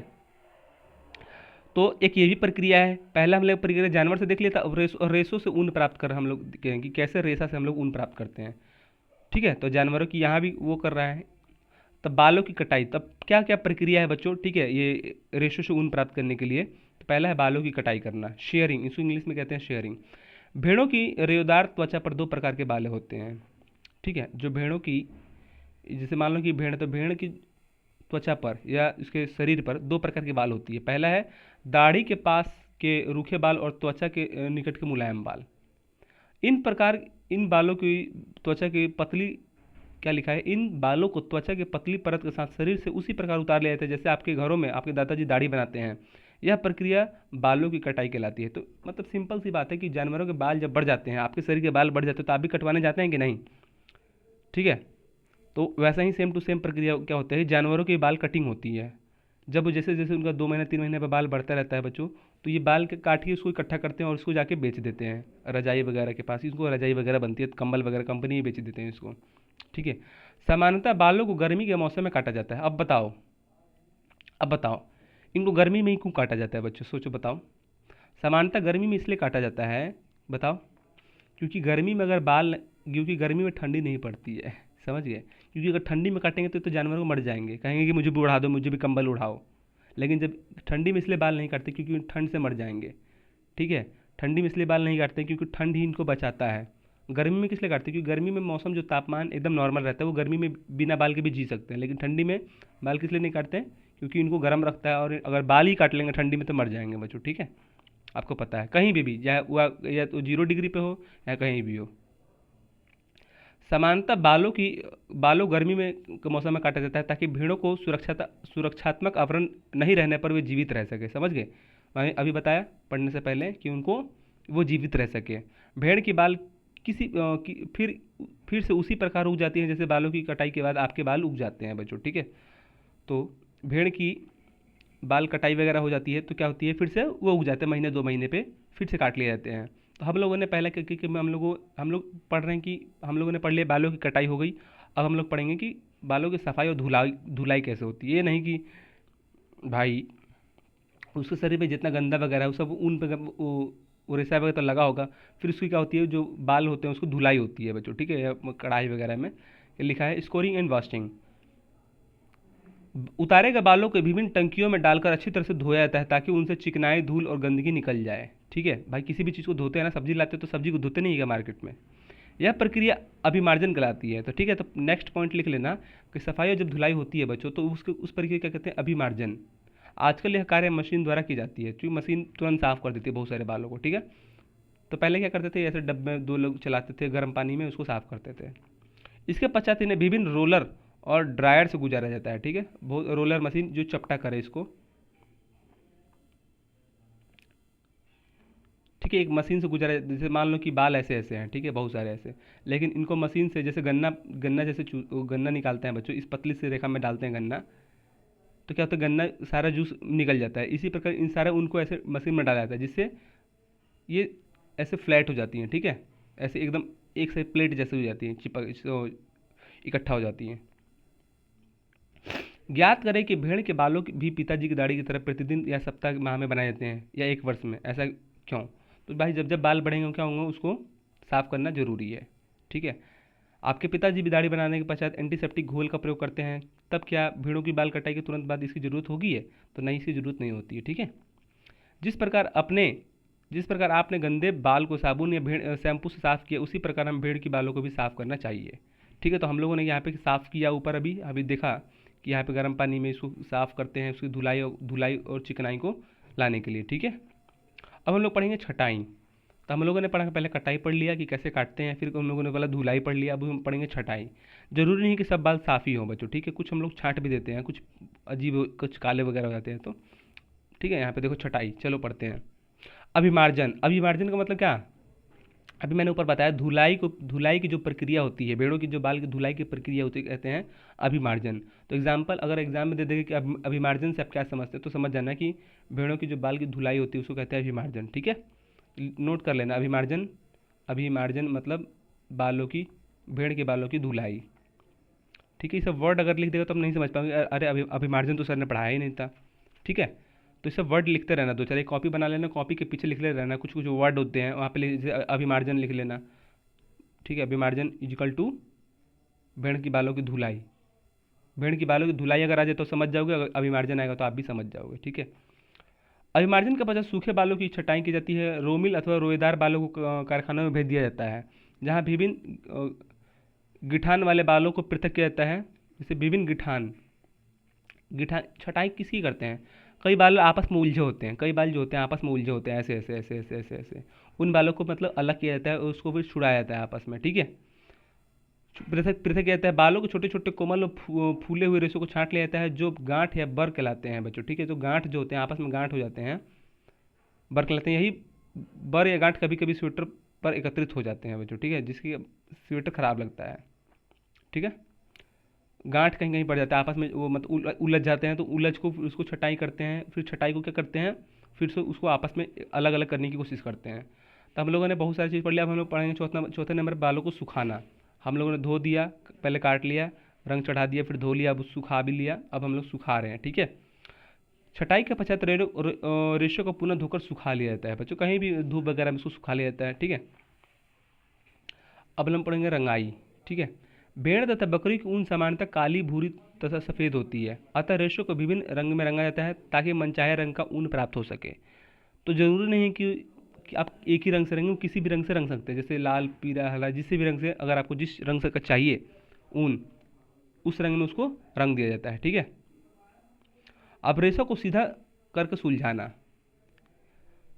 तो एक ये भी प्रक्रिया है। पहला हम लोग प्रक्रिया जानवर से देख लिया था, अब रेसों से ऊन प्राप्त कर हम लोग कहेंगे कि कैसे रेशा से हम लोग ऊन प्राप्त करते हैं, ठीक है। तो जानवरों की यहाँ भी वो कर रहा है। तब बालों की कटाई, तब क्या क्या प्रक्रिया है बच्चों, ठीक है, ये रेशो से ऊन प्राप्त करने के लिए। तो पहला है बालों की कटाई करना, शेयरिंग, इसको इंग्लिश में कहते हैं शेयरिंग। भेड़ों की रेवदार त्वचा पर 2 प्रकार के बाल होते हैं, ठीक है। जो भेड़ों की, जैसे मान लो कि भेड़, तो भेड़ की त्वचा पर या उसके शरीर पर 2 प्रकार के बाल होती है। पहला है दाढ़ी के पास के रूखे बाल, और त्वचा के निकट के मुलायम बाल। इन बालों की त्वचा की पतली, क्या लिखा है, इन बालों को त्वचा की पतली परत के साथ शरीर से उसी प्रकार उतार लिया जाता है जैसे आपके घरों में आपके दादाजी दाढ़ी बनाते हैं। यह प्रक्रिया बालों की कटाई कहलाती है। तो मतलब सिंपल सी बात है कि जानवरों के बाल जब बढ़ जाते हैं, आपके शरीर के बाल बढ़ जाते हैं, तो आप भी कटवाने जाते हैं कि नहीं, ठीक है। तो वैसा ही सेम टू सेम प्रक्रिया क्या होता है, जानवरों की बाल कटिंग होती है। जब जैसे जैसे उनका 2 महीने 3 महीने पर बाल बढ़ता रहता है बच्चों, तो ये बाल के काट के उसको इकट्ठा करते हैं और उसको जाके बेच देते हैं रजाई वगैरह के पास। इसको रजाई वगैरह बनती है, कंबल वगैरह कंपनी ही बेच देते हैं इसको, ठीक है। सामान्यतः बालों को गर्मी के मौसम में काटा जाता है। अब बताओ इनको गर्मी में ही क्यों काटा जाता है बच्चों, सोचो बताओ। सामान्यतः गर्मी में इसलिए काटा जाता है, बताओ, क्योंकि गर्मी में अगर बाल, क्योंकि गर्मी में ठंडी नहीं पड़ती है, समझ गए। क्योंकि अगर ठंडी में काटेंगे तो जानवर को मर जाएंगे, कहेंगे कि मुझे भी उड़ा दो, मुझे भी कंबल उड़ाओ। लेकिन जब ठंडी में इसलिए बाल नहीं काटते क्योंकि ठंड से मर जाएंगे, ठीक है। ठंडी में इसलिए बाल नहीं काटते क्योंकि ठंड ही इनको बचाता है। गर्मी में किस लिए काटते हैं, क्योंकि गर्मी में मौसम जो तापमान एकदम नॉर्मल रहता है, वो गर्मी में बिना बाल के भी जी सकते हैं। लेकिन ठंडी में बाल किस लिए नहीं काटते हैं, क्योंकि इनको गर्म रखता है, और अगर बाल ही काट लेंगे ठंडी में तो मर जाएंगे बच्चों, ठीक है। आपको पता है, कहीं भी या तो 0 डिग्री पे हो या कहीं भी हो। सामान्यतः बालों गर्मी में के मौसम में काटा जाता है ताकि भेड़ों को सुरक्षात्मक आवरण नहीं रहने पर वे जीवित रह सके। समझ गए? मैंने अभी बताया पढ़ने से पहले कि उनको वो जीवित रह सके। भेड़ की बाल फिर से उसी प्रकार उग जाती है जैसे बालों की कटाई के बाद आपके बाल उग जाते हैं बच्चों, ठीक है। तो भेड़ की बाल कटाई वगैरह हो जाती है तो क्या होती है, फिर से वो उग जाते हैं, महीने 2 महीने पे फिर से काट लिए जाते हैं। तो हम लोगों ने पहले कि हम लोग पढ़ रहे हैं कि हम लोगों ने पढ़ लिया बालों की कटाई हो गई। अब हम लोग पढ़ेंगे कि बालों की सफाई और धुलाई कैसे होती है। ये नहीं कि भाई उसके शरीर पे जितना गंदा वगैरह है वो सब ऊन पे वो रेशा वगैरह तो लगा होगा, फिर उसकी क्या होती है, जो बाल होते हैं उसको धुलाई होती है बच्चों, ठीक है। या कढ़ाई वगैरह में ये लिखा है स्कोरिंग एंड वॉशिंग। उतारे गए बालों को विभिन्न टंकियों में डालकर अच्छी तरह से धोया जाता है ताकि उनसे चिकनाई, धूल और गंदगी निकल जाए, ठीक है। भाई किसी भी चीज़ को धोते हैं ना, सब्जी लाते हैं तो सब्जी को धोते नहीं है मार्केट में। यह प्रक्रिया अभिमार्जन कहलाती है। तो ठीक है, तो नेक्स्ट पॉइंट लिख लेना कि सफाई और जब धुलाई होती है बच्चों तो उस प्रक्रिया क्या कहते हैं, अभिमार्जन। आजकल यह कार्य मशीन द्वारा की जाती है क्योंकि मशीन तुरंत साफ कर देती है बहुत सारे बालों को, ठीक है। तो पहले क्या करते थे, ऐसे डब्बे में 2 लोग चलाते थे, गर्म पानी में उसको साफ करते थे। इसके पश्चात इन्हें विभिन्न रोलर और ड्रायर से गुजारा जाता है, ठीक है। बहुत रोलर मशीन जो चपटा करे इसको, ठीक है। एक मशीन से गुजारा, जैसे मान लो कि बाल ऐसे ऐसे हैं, ठीक है, बहुत सारे ऐसे, लेकिन इनको मशीन से जैसे गन्ना गन्ना जैसे गन्ना निकालते हैं बच्चों, इस पतली सी रेखा में डालते हैं गन्ना, तो क्या होता है, गन्ना सारा जूस निकल जाता है। इसी प्रकार इन सारे उनको ऐसे मशीन में डाला जाता है जिससे ये ऐसे फ्लैट हो जाती हैं, ठीक है। ऐसे एकदम एक से प्लेट जैसे हो जाती हैं, चिपक इकट्ठा हो जाती हैं। ज्ञात करें कि भेड़ के बालों भी पिताजी की दाढ़ी की तरह प्रतिदिन या सप्ताह माह में बनाए जाते हैं या 1 वर्ष में, ऐसा क्यों? तो भाई जब जब बाल बढ़ेंगे क्या होंगे, उसको साफ करना जरूरी है, ठीक है। आपके पिताजी भी दाढ़ी बनाने के पश्चात एंटीसेप्टिक घोल का प्रयोग करते हैं, तब क्या भेड़ों की बाल कटाई के तुरंत बाद इसकी ज़रूरत होगी है? तो नहीं, इसकी ज़रूरत नहीं होती है, ठीक है। जिस प्रकार अपने जिस प्रकार आपने गंदे बाल को साबुन या भेड़ शैम्पू से साफ किया, उसी प्रकार हम भेड़ की बालों को भी साफ करना चाहिए, ठीक है। तो हम लोगों ने यहाँ पे साफ किया ऊपर, अभी अभी देखा कि यहाँ पे गर्म पानी में इसको साफ करते हैं, उसकी धुलाई और चिकनाई को लाने के लिए, ठीक है। अब हम लोग पढ़ेंगे छटाई। तो हम लोगों ने पढ़ा, पहले कटाई पढ़ लिया कि कैसे काटते हैं, फिर हम लोगों ने पहले धुलाई पढ़ लिया, अब हम पढ़ेंगे छटाई। जरूरी नहीं कि सब बाल साफ ही हों बच्चों, ठीक है, कुछ हम लोग छांट भी देते हैं, कुछ अजीब कुछ काले वगैरह हो जाते हैं, तो ठीक है। यहाँ पे देखो छटाई, चलो पढ़ते हैं। अभिमार्जन, अभिमार्जन का मतलब क्या? अभी मैंने ऊपर बताया, धुलाई की जो प्रक्रिया होती है, भेड़ों की जो बाल की धुलाई की प्रक्रिया होती है, कहते हैं अभिमार्जन। तो एग्जाम्पल अगर एग्जाम में दे देंगे कि अभिमार्जन से आप क्या समझते हैं, तो समझ जाना कि भेड़ों की जो बाल की धुलाई होती है उसको कहते हैं अभिमार्जन, ठीक है। नोट कर लेना, अभिमार्जन, अभिमार्जन मतलब बालों की, भेड़ के बालों की धुलाई, ठीक है। ये सब वर्ड अगर लिख देगा तो हम नहीं समझ पाएंगे, अरे अभिमार्जन तो सर ने पढ़ाया ही नहीं था, ठीक है। तो ये सब वर्ड लिखते रहना, 2 4 एक कॉपी बना लेना, कॉपी के पीछे लिख ले रहना, कुछ कुछ वर्ड होते हैं वहाँ पे जैसे अभिमार्जन लिख लेना, ठीक है। अभिमार्जन इजिकल टू भेड़ की बालों की धुलाई। भेड़ की बालों की धुलाई अगर आ जाए तो समझ जाओगे, अगर अभिमार्जन आएगा तो आप भी समझ जाओगे, ठीक है। अभिमार्जन के पश्चात सूखे बालों की छटाई की जाती है। रोमिल अथवा रोएदार बालों को कारखानों में भेज दिया जाता है, जहाँ विभिन्न गिठान वाले बालों को पृथक किया जाता है। जैसे विभिन्न गिठान गिठान छटाई किसकी करते हैं? कई बाल आपस में उलझे होते हैं, कई बाल जो होते हैं आपस में उलझे होते हैं, ऐसे ऐसे ऐसे ऐसे ऐसे ऐसे, उन बालों को मतलब अलग किया जाता है और उसको फिर छुड़ाया जाता है आपस में, ठीक है। पृथक पृथक किया जाता है। बालों के छोटे छोटे कोमल और फूले हुए रेशों को छांट लिया जाता है, जो गांठ या बर कहलाते हैं बच्चों, ठीक है। तो गांठ जो होते हैं आपस में गांठ हो जाते हैं, बर कहलाते हैं। यही बर या गांठ कभी कभी स्वेटर पर एकत्रित हो जाते हैं बच्चों, ठीक है, जिसकी स्वेटर खराब लगता है, ठीक है। गांठ कहीं कहीं पड़ जाता है आपस में, वो मतलब उलझ जाते हैं, तो उलझ को फिर उसको छटाई करते हैं, फिर छटाई को क्या करते हैं, फिर से उसको आपस में अलग अलग करने की कोशिश करते हैं। तो हम लोगों ने बहुत सारी चीज़ पढ़ लिया। अब हम लोग पढ़ेंगे चौथे नंबर बालों को सुखाना। हम लोगों ने धो दिया, पहले काट लिया, रंग चढ़ा दिया, फिर धो लिया, अब सुखा भी लिया, अब हम लोग सुखा रहे हैं, ठीक है। छटाई के पश्चात रेशों को पुनः धोकर सुखा लिया जाता है बच्चों, कहीं भी धूप वगैरह में उसको सुखा लिया जाता है, ठीक है। अब हम पढ़ेंगे रंगाई, ठीक है। भेड़ तथा बकरी की ऊन सामान्यतः काली, भूरी तथा सफ़ेद होती है, अतः रेशों को विभिन्न रंग में रंगा जाता है ताकि मनचाहे रंग का ऊन प्राप्त हो सके। तो जरूरी नहीं है कि आप एक ही रंग से रंगे, किसी भी रंग से रंग सकते हैं, जैसे लाल, पीला, हरा, जिस भी रंग से, अगर आपको जिस रंग से का चाहिए ऊन, उस रंग में उसको रंग दिया जाता है, ठीक है। अब रेशों को सीधा करके सुलझाना।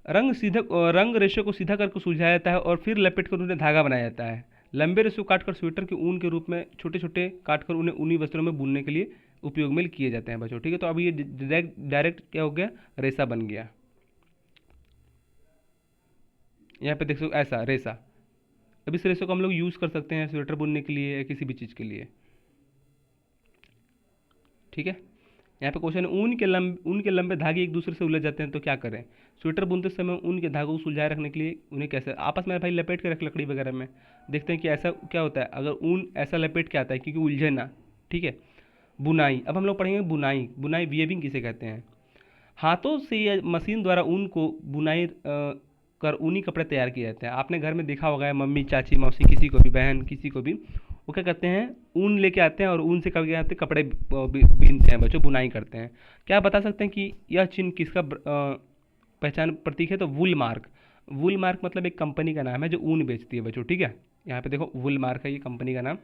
रंग रेशों को सीधा करके सुलझाया जाता है और फिर लपेट कर उन्हें धागा बनाया जाता है। लंबे रेशे को काटकर स्वेटर के ऊन के रूप में छोटे छोटे काटकर उन्हें ऊनी वस्त्रों में बुनने के लिए उपयोग में किए जाते हैं बच्चों, ठीक है। तो अब ये डायरेक्ट डायरेक्ट क्या हो गया, रेशा बन गया। यहाँ पे देख सकते हो ऐसा रेशा। अब इस रेशे को हम लोग यूज़ कर सकते हैं स्वेटर बुनने के लिए या किसी भी चीज़ के लिए, ठीक है। यहाँ पे क्वेश्चन है, ऊन के लंबे धागे एक दूसरे से उलझ जाते हैं तो क्या करें। स्वेटर बुनते समय ऊन के धागों को सुलझाए रखने के लिए उन्हें कैसे आपस में भाई लपेट के रख लकड़ी वगैरह में, देखते हैं कि ऐसा क्या होता है अगर ऊन ऐसा लपेट के आता है, क्योंकि उलझे ना, ठीक है। बुनाई, अब हम लोग पढ़ेंगे बुनाई। बुनाई वीविंग किसे कहते हैं। हाथों से या मशीन द्वारा ऊन को बुनाई कर ऊनी कपड़े तैयार किए जाते हैं। आपने घर में देखा होगा, मम्मी चाची मौसी किसी को भी, बहन किसी को भी, वो क्या करते हैं, ऊन लेके आते हैं और ऊन से क्या आते हैं कपड़े बीनते हैं बच्चों, बुनाई करते हैं। क्या बता सकते हैं कि यह चिन्ह किसका पहचान प्रतीक है। तो वुल मार्क। वुल मार्क मतलब एक कंपनी का नाम है जो ऊन बेचती है बच्चों, ठीक है। यहाँ पे देखो वुल मार्क है ये कंपनी का नाम।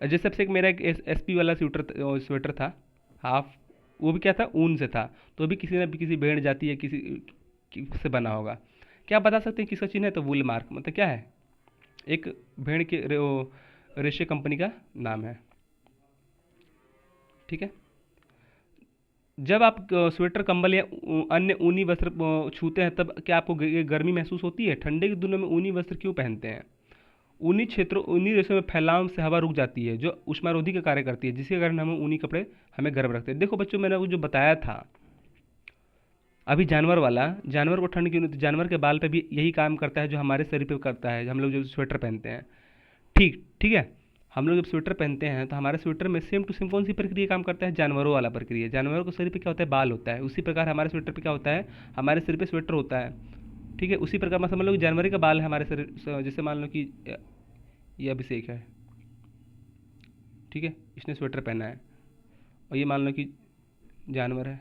जैसे सबसे एक मेरा एक एसपी वाला स्वेटर था हाफ, वो भी क्या था, ऊन से था। तो भी किसी न किसी भेड़ जाती है किसी से बना होगा। क्या बता सकते हैं किसका चिन्ह है। तो वुल मार्क मतलब क्या है, एक भेड़ के रेशे कंपनी का नाम है, ठीक है। जब आप स्वेटर कंबल या अन्य ऊनी वस्त्र छूते हैं तब क्या आपको गर्मी महसूस होती है। ठंडे के दिनों में ऊनी वस्त्र क्यों पहनते हैं। ऊनी क्षेत्रों ऊनी रेशों में फैलाव से हवा रुक जाती है जो उष्मारोधी का कार्य करती है, जिसके कारण हमें ऊनी कपड़े हमें गर्म रखते हैं। देखो बच्चों, मैंने वो जो बताया था अभी जानवर वाला, जानवर को ठंड क्यों नहीं होती, जानवर के बाल पे भी यही काम करता है जो हमारे शरीर पे करता है, हम लोग जो स्वेटर पहनते हैं, ठीक ठीक है। हम लोग जब स्वेटर पहनते हैं तो हमारे स्वेटर में सेम टू सेम कौन सी प्रक्रिया काम करता है, जानवरों वाला प्रक्रिया। जानवरों के शरीर पे क्या होता है, बाल होता है। उसी प्रकार हमारे स्वेटर पे क्या होता है, हमारे शरीर पे स्वेटर होता है, ठीक है। उसी प्रकार मैं समझ लो कि जानवर का बाल है हमारे शरीर, जैसे मान लो कि ये अभिषेक है, ठीक है, इसने स्वेटर पहना है, और ये मान लो कि जानवर है,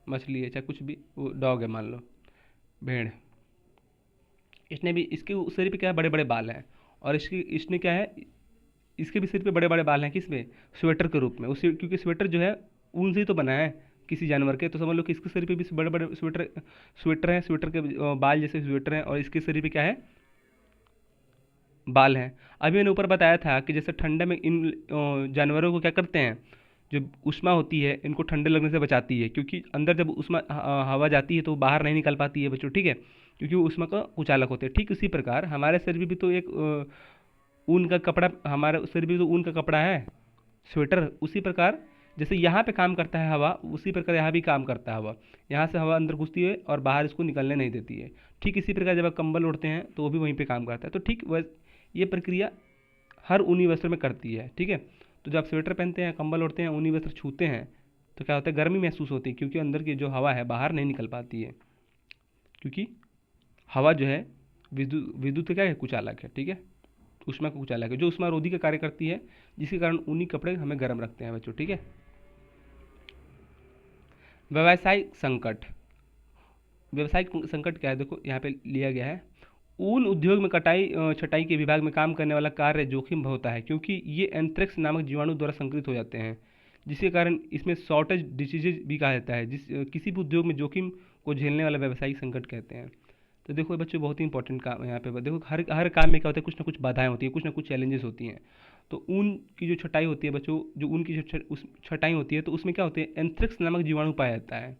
मछली है, चाहे कुछ भी, वो डॉग है मान लो, भेड़, इसने भी, इसके शरीर पे क्या है, बड़े बड़े बाल हैं। और इसने क्या है, इसके भी सिर पे बड़े बड़े बाल हैं, किस में, स्वेटर के रूप में। उसी क्योंकि स्वेटर जो है ऊन से ही तो बना है किसी जानवर के, तो समझ लो कि इसके शरीर पे भी बड़े बड़े स्वेटर स्वेटर हैं, स्वेटर के बाल जैसे स्वेटर हैं, और इसके शरीर पे क्या है, बाल हैं। अभी मैंने ऊपर बताया था कि जैसे ठंडे में इन जानवरों को क्या करते हैं, जो उष्मा होती है इनको ठंडे लगने से बचाती है, क्योंकि अंदर जब उष्मा हवा जाती है तो वो बाहर नहीं निकल पाती है बच्चों, ठीक है, क्योंकि वो उष्मा का कुचालक होते हैं। ठीक उसी प्रकार हमारे शरीर में भी तो एक ऊन का कपड़ा, हमारे शरीर में भी तो ऊन का कपड़ा है, स्वेटर। उसी प्रकार जैसे यहाँ पे काम करता है हवा, उसी प्रकार यहाँ भी काम करता है हवा। यहाँ से हवा अंदर घुसती है और बाहर इसको निकलने नहीं देती है। ठीक इसी प्रकार जब आप कंबल ओढ़ते हैं तो वो भी वहीं पे काम करता है। तो ठीक ये प्रक्रिया हर ऊनी वस्त्र में करती है, ठीक है। तो जब आप स्वेटर पहनते हैं, कंबल ओढ़ते हैं, ऊनी वस्त्र छूते हैं, तो क्या होता है, गर्मी महसूस होती है, क्योंकि अंदर की जो हवा है बाहर नहीं निकल पाती है, क्योंकि हवा जो है विद्युत क्या है, कुचालक है, ठीक है, ऊष्मा का कुचालक है, जो ऊष्मा रोधी का कार्य करती है, जिसके कारण ऊनी कपड़े हमें गर्म रखते हैं बच्चों, ठीक है। व्यवसायिक संकट। व्यवसायिक संकट क्या है, देखो यहाँ पे लिया गया है, ऊन उद्योग में कटाई छटाई के विभाग में काम करने वाला कार्य जोखिम होता है, क्योंकि ये एंथ्रेक्स नामक जीवाणु द्वारा संक्रमित हो जाते हैं, जिसके कारण इसमें शॉर्टेज डिसीजेज भी कहा जाता है। किसी भी उद्योग में जोखिम को झेलने वाला व्यवसायिक संकट कहते हैं। तो देखो बच्चों, बहुत ही इंपॉर्टेंट काम है यहाँ पे। देखो हर काम में क्या होता है, कुछ ना कुछ बाधाएं होती हैं, कुछ ना कुछ चैलेंजेस होती हैं। तो ऊन की जो छटाई होती है बच्चों, जो ऊन की छटाई होती है, तो उसमें क्या होते हैं, एंथ्रेक्स नामक जीवाणु पाया जाता है।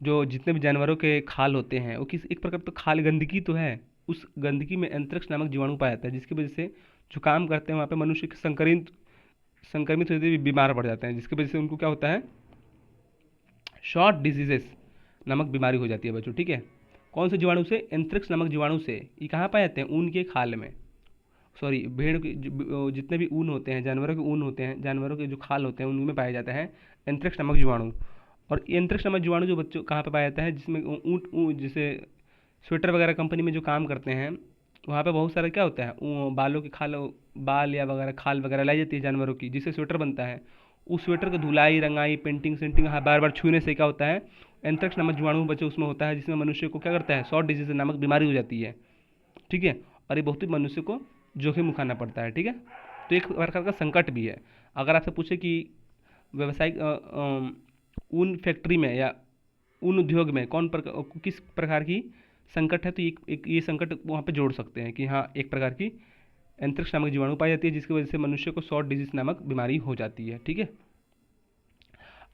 जो जितने भी जानवरों के खाल होते हैं वो किस एक प्रकार तो खाल गंदगी तो है, उस गंदगी में एंथ्रेक्स नामक जीवाणु पाया जाता है, जिसकी वजह से जो काम करते हैं वहाँ पे मनुष्य के संक्रमित होते हुए बीमार पड़ जाते हैं, जिसकी वजह से उनको क्या होता है, शॉर्ट डिजीजेस नामक बीमारी हो जाती है बच्चों, ठीक है। कौन से जीवाणु से, एंथ्रेक्स नामक जीवाणु से। ये कहाँ पाए जाते हैं, ऊन के खाल में, सॉरी भेड़ के जितने भी ऊन होते हैं, जानवरों के ऊन होते हैं, जानवरों के जो खाल होते हैं उनमें पाया जाता है एंथ्रेक्स नामक जीवाणु। और एंथ्रेक्स नामक जीवाणु जो बच्चों कहाँ पे पाया जाता है, जिसमें ऊँट जैसे स्वेटर वगैरह कंपनी में जो काम करते हैं, वहाँ पे बहुत सारा क्या होता है, बालों की खाल, बाल या वगैरह खाल वगैरह लाई जाती है जानवरों की, जिससे स्वेटर बनता है। उस स्वेटर की धुलाई रंगाई पेंटिंग सेंटिंग बार बार छूने से क्या होता है, एंथ्रेक्स नामक जीवाणु बच्चों उसमें होता है, जिसमें मनुष्य को क्या करता है, शॉर्ट डिजीज नामक बीमारी हो जाती है, ठीक है। और ये बहुत ही मनुष्य को जोखिम उठाना पड़ता है, ठीक है। तो एक प्रकार का संकट भी है। अगर आपसे पूछे कि व्यावसायिक ऊन फैक्ट्री में या ऊन उद्योग में किस प्रकार की संकट है तो ये संकट वहाँ पे जोड़ सकते हैं कि हाँ एक प्रकार की एंथ्रेक्स नामक जीवाणु पाई जाती है जिसकी वजह से मनुष्य को शॉर्ट डिजीज नामक बीमारी हो जाती है। ठीक है,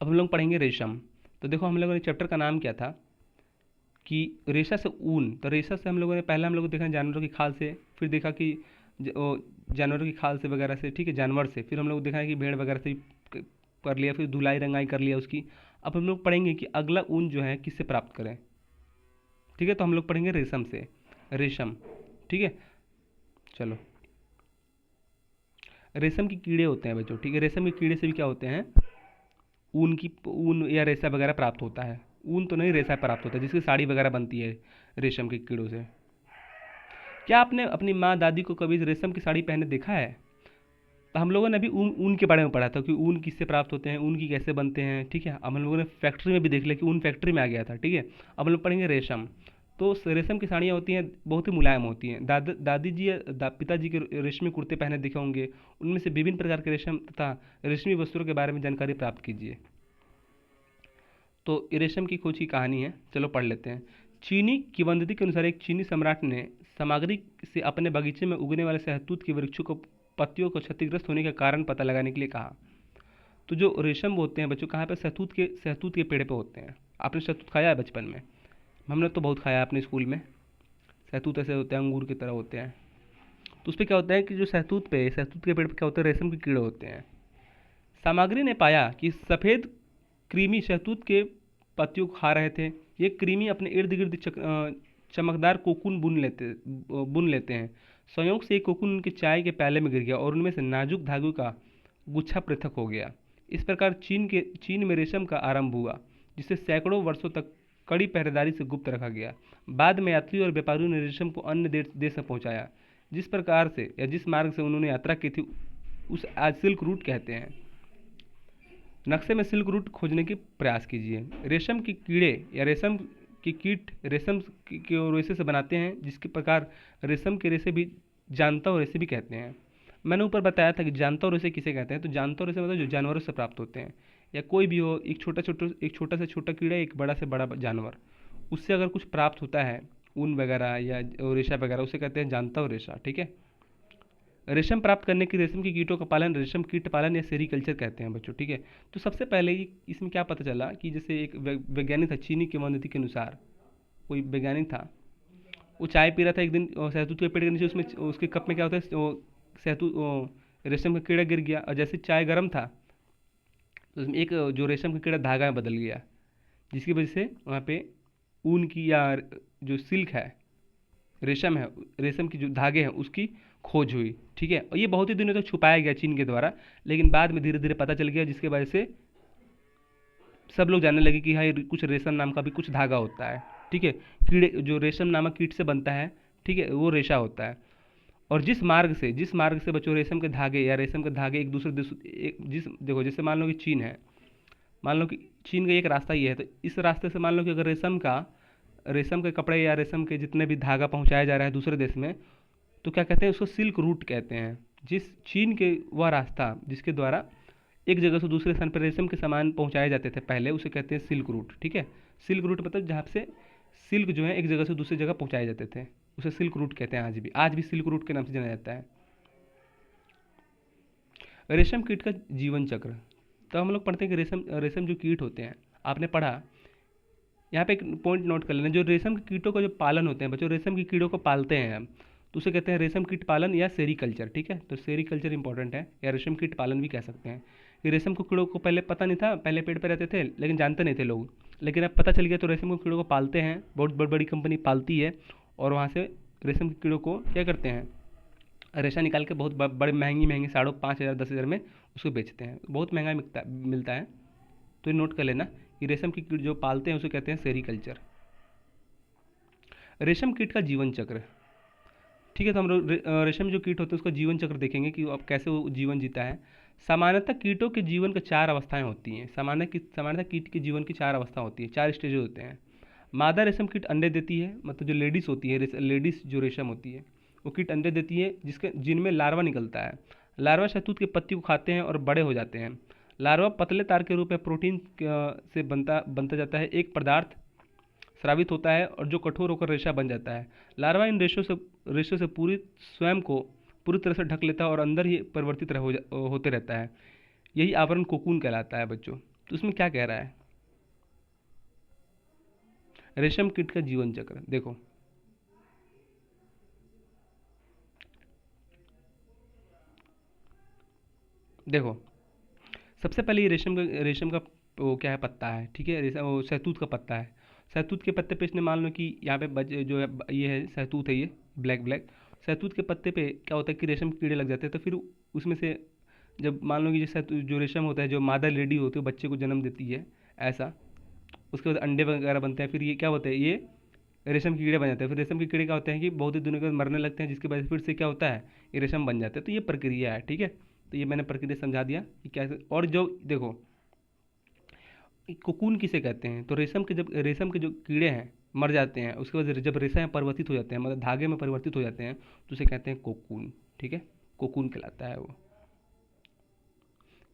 अब हम लोग पढ़ेंगे रेशम। तो देखो हम लोगों ने चैप्टर का नाम क्या था कि रेशा से ऊन। तो रेशा से हम लोगों ने पहले हम लोग देखा जानवरों की खाल से, फिर देखा कि जानवरों की खाल से वगैरह से, ठीक है, जानवर से, फिर हम लोग देखा है कि भेड़ वगैरह से कर लिया, फिर धुलाई रंगाई कर लिया उसकी। अब हम लोग पढ़ेंगे कि अगला ऊन जो है किससे प्राप्त करें। ठीक है, तो हम लोग पढ़ेंगे रेशम से, रेशम। ठीक है, चलो रेशम की कीड़े होते हैं बच्चों। ठीक है, रेशम के कीड़े से भी क्या होते हैं, ऊन या रेशा वगैरह प्राप्त होता है। ऊन तो नहीं, रेशा प्राप्त होता है जिसकी साड़ी वगैरह बनती है रेशम के कीड़ों से। क्या आपने अपनी माँ दादी को कभी रेशम की साड़ी पहने देखा है? तो हम लोगों ने अभी ऊन के बारे में पढ़ा था कि ऊन किससे प्राप्त होते हैं, ऊन की कैसे बनते हैं। ठीक है, अब हम लोगों ने फैक्ट्री में भी देख लिया कि ऊन फैक्ट्री में आ गया था। ठीक है, अब हम लोग पढ़ेंगे रेशम। तो रेशम की साड़ियाँ होती हैं, बहुत ही मुलायम होती हैं। दादी जी या पिताजी के रेशमी कुर्ते पहने दिखे होंगे, उनमें से विभिन्न प्रकार के रेशम तथा रेशमी वस्त्रों के बारे में जानकारी प्राप्त कीजिए। तो रेशम की खोज की कहानी है, चलो पढ़ लेते हैं। चीनी किंवदंती के अनुसार एक चीनी सम्राट ने सामग्री से अपने बगीचे में उगने वाले शहतूत के वृक्षों को पत्तियों को क्षतिग्रस्त होने का कारण पता लगाने के लिए कहा। तो जो रेशम होते हैं बच्चों, कहाँ पे, शहतूत के पेड़ पे होते हैं। आपने शहतूत खाया है बचपन में? हमने तो बहुत खाया अपने स्कूल में। शहतूत ऐसे होते हैं, अंगूर की तरह होते हैं। तो उस पर क्या होता है कि जो शहतूत के पेड़ पे क्या होते हैं, रेशम के कीड़े होते हैं। सामग्री ने पाया कि सफ़ेद कृमि शहतूत के पत्तियों को खा रहे थे। ये कृमि अपने इर्द गिर्द चमकदार कोकून बुन लेते हैं। संयोग से एक कोकून उनके चाय के प्याले में गिर गया और उनमें से नाजुक धागों का गुच्छा पृथक हो गया। इस प्रकार चीन में रेशम का आरंभ हुआ, जिसे सैकड़ों वर्षों तक कड़ी पहरेदारी से गुप्त रखा गया। बाद में यात्रियों और व्यापारियों ने रेशम को अन्य देश में पहुंचाया। जिस प्रकार से या जिस मार्ग से उन्होंने यात्रा की थी उस आज सिल्क रूट कहते हैं। नक्शे में सिल्क रूट खोजने की प्रयास कीजिए। रेशम के कीड़े या रेशम के कीट रेशम के रेशे से बनाते हैं, जिसके प्रकार रेशम के रेशे भी जानता रेशे भी कहते हैं। मैंने ऊपर बताया था कि जानता रेशे किसे कहते हैं। तो जानता रेशे मतलब जो जानवरों से प्राप्त होते हैं, या कोई भी हो, एक छोटा से छोटा कीड़ा, एक बड़ा से बड़ा जानवर, उससे अगर कुछ प्राप्त होता है, ऊन वगैरह या रेशा वगैरह, उसे कहते हैं जानता रेशा। ठीक है, रेशम प्राप्त करने की रेशम के कीटों का पालन रेशम कीट पालन या सेरीकल्चर कहते हैं बच्चों। ठीक है, तो सबसे पहले इसमें क्या पता चला कि जैसे एक वैज्ञानिक था, चीनी किंवदंती के अनुसार कोई वैज्ञानिक था, वो चाय पी रहा था एक दिन शहतूत के पेड़ के नीचे। उसमें उसके कप में क्या होता है, शहतूत रेशम का कीड़ा गिर गया और जैसे चाय गर्म था तो उसमें एक जो रेशम का कीड़ा धागा में बदल गया, जिसकी वजह से वहाँ पे ऊन की या जो सिल्क है, रेशम है, रेशम की जो धागे हैं उसकी खोज हुई। ठीक है, और ये बहुत ही दिनों तक छुपाया गया चीन के द्वारा, लेकिन बाद में धीरे धीरे पता चल गया, जिसके वजह से सब लोग जानने लगे कि हाँ ये कुछ रेशम नाम का भी कुछ धागा होता है। ठीक है, कीड़े जो रेशम नामक कीट से बनता है, ठीक है, वो रेशा होता है। और जिस मार्ग से बच्चों रेशम के धागे या रेशम के धागे एक दूसरे देखो जैसे मान लो कि चीन है, मान लो कि चीन का एक रास्ता ये है, तो इस रास्ते से मान लो कि अगर रेशम के कपड़े या रेशम के जितने भी धागा पहुंचाया जा रहा है दूसरे देश में, तो क्या कहते हैं, उसको सिल्क रूट कहते हैं। जिस चीन के वह रास्ता जिसके द्वारा एक जगह से दूसरे स्थान पर रेशम के सामान पहुंचाए जाते थे पहले, उसे कहते हैं सिल्क रूट। ठीक है, सिल्क रूट मतलब जहाँ से सिल्क जो है एक जगह से दूसरी जगह पहुंचाए जाते थे, उसे सिल्क रूट कहते हैं। आज भी सिल्क रूट के नाम से जाना जाता है। रेशम कीट का जीवन चक्र। तो हम लोग पढ़ते हैं कि रेशम जो कीट होते हैं, आपने पढ़ा, यहाँ पे एक पॉइंट नोट कर लेना, जो रेशम के कीटों का जो पालन होते हैं बच्चों, रेशम के कीड़ों को पालते हैं हम, तो उसे कहते हैं रेशम कीट पालन या सेरीकल्चर। ठीक है, तो सेरीकल्चर इंपॉर्टेंट है, या रेशम कीट पालन भी कह सकते हैं। ये रेशम के कीड़ों को पहले पता नहीं था, पहले पेड़ पर रहते थे लेकिन जानते नहीं थे लोग, लेकिन अब पता चल गया। तो रेशम के कीड़ों को पालते हैं, बहुत बड़ी कंपनी पालती है, और वहाँ से रेशम के कीड़ों को क्या करते हैं, रेशा निकाल के बहुत बड़े महंगी 5,500 10,000 में उसको बेचते हैं, बहुत महंगा मिलता है। तो ये नोट कर लेना कि रेशम की कीट जो पालते हैं उसे कहते हैं सेरीकल्चर। रेशम कीट का जीवन चक्र। ठीक है, तो हम लोग रेशम जो कीट होते हैं उसका जीवन चक्र देखेंगे कि अब कैसे वो जीवन जीता है। सामान्यतः कीटों के जीवन का 4 अवस्थाएं होती हैं। सामान्यतः कीट के जीवन की 4 अवस्था होती है, 4 स्टेज होते हैं। मादा रेशम कीट अंडे देती है, मतलब जो लेडीज होती है, लेडीज जो रेशम होती है वो कीट अंडे देती है, जिनमें लार्वा निकलता है। लार्वा शहतूत की पत्ती को खाते हैं और बड़े हो जाते हैं। लार्वा पतले तार के रूप में प्रोटीन से बनता जाता है। एक पदार्थ स्रावित होता है और जो कठोर होकर रेशा बन जाता है। लार्वा इन रेशों से पूरी स्वयं को पूरी तरह से ढक लेता है और अंदर ही परिवर्तित होते रहता है। यही आवरण कोकून कहलाता है बच्चों। तो इसमें क्या कह रहा है, रेशम कीट का जीवन चक्र देखो। देखो सबसे पहले ये रेशम का वो क्या है, पत्ता है, ठीक है, वो शहतूत का पत्ता है। शहतूत के पत्ते पे इसने मान लो कि यहाँ पे जो है ये है शहतूत है, ये ब्लैक ब्लैक शहतूत के पत्ते पे क्या होता है कि रेशम कीड़े लग जाते हैं। तो फिर उसमें से जब मान लो कि जो शहतूत जो रेशम होता है, जो मादा लेडी होती है बच्चे को जन्म देती है ऐसा, उसके बाद अंडे वगैरह बनते हैं। फिर ये क्या होता है, ये रेशम के कीड़े बन जाते हैं। फिर रेशम के कीड़े क्या होते हैं कि बहुत ही दिनों के बाद मरने लगते हैं, जिसकी वजह से फिर से क्या होता है, ये रेशम बन जाते हैं। तो ये प्रक्रिया है, ठीक है। तो ये मैंने प्रक्रिया समझा दिया कि कैसे। और जो देखो कोकून किसे कहते हैं, तो रेशम के जो कीड़े हैं मर जाते हैं, उसके बाद जब रेशा में परिवर्तित हो जाते हैं, मतलब धागे में परिवर्तित हो जाते हैं, तो उसे कहते हैं कोकून, ठीक है, कोकून कहलाता है वो।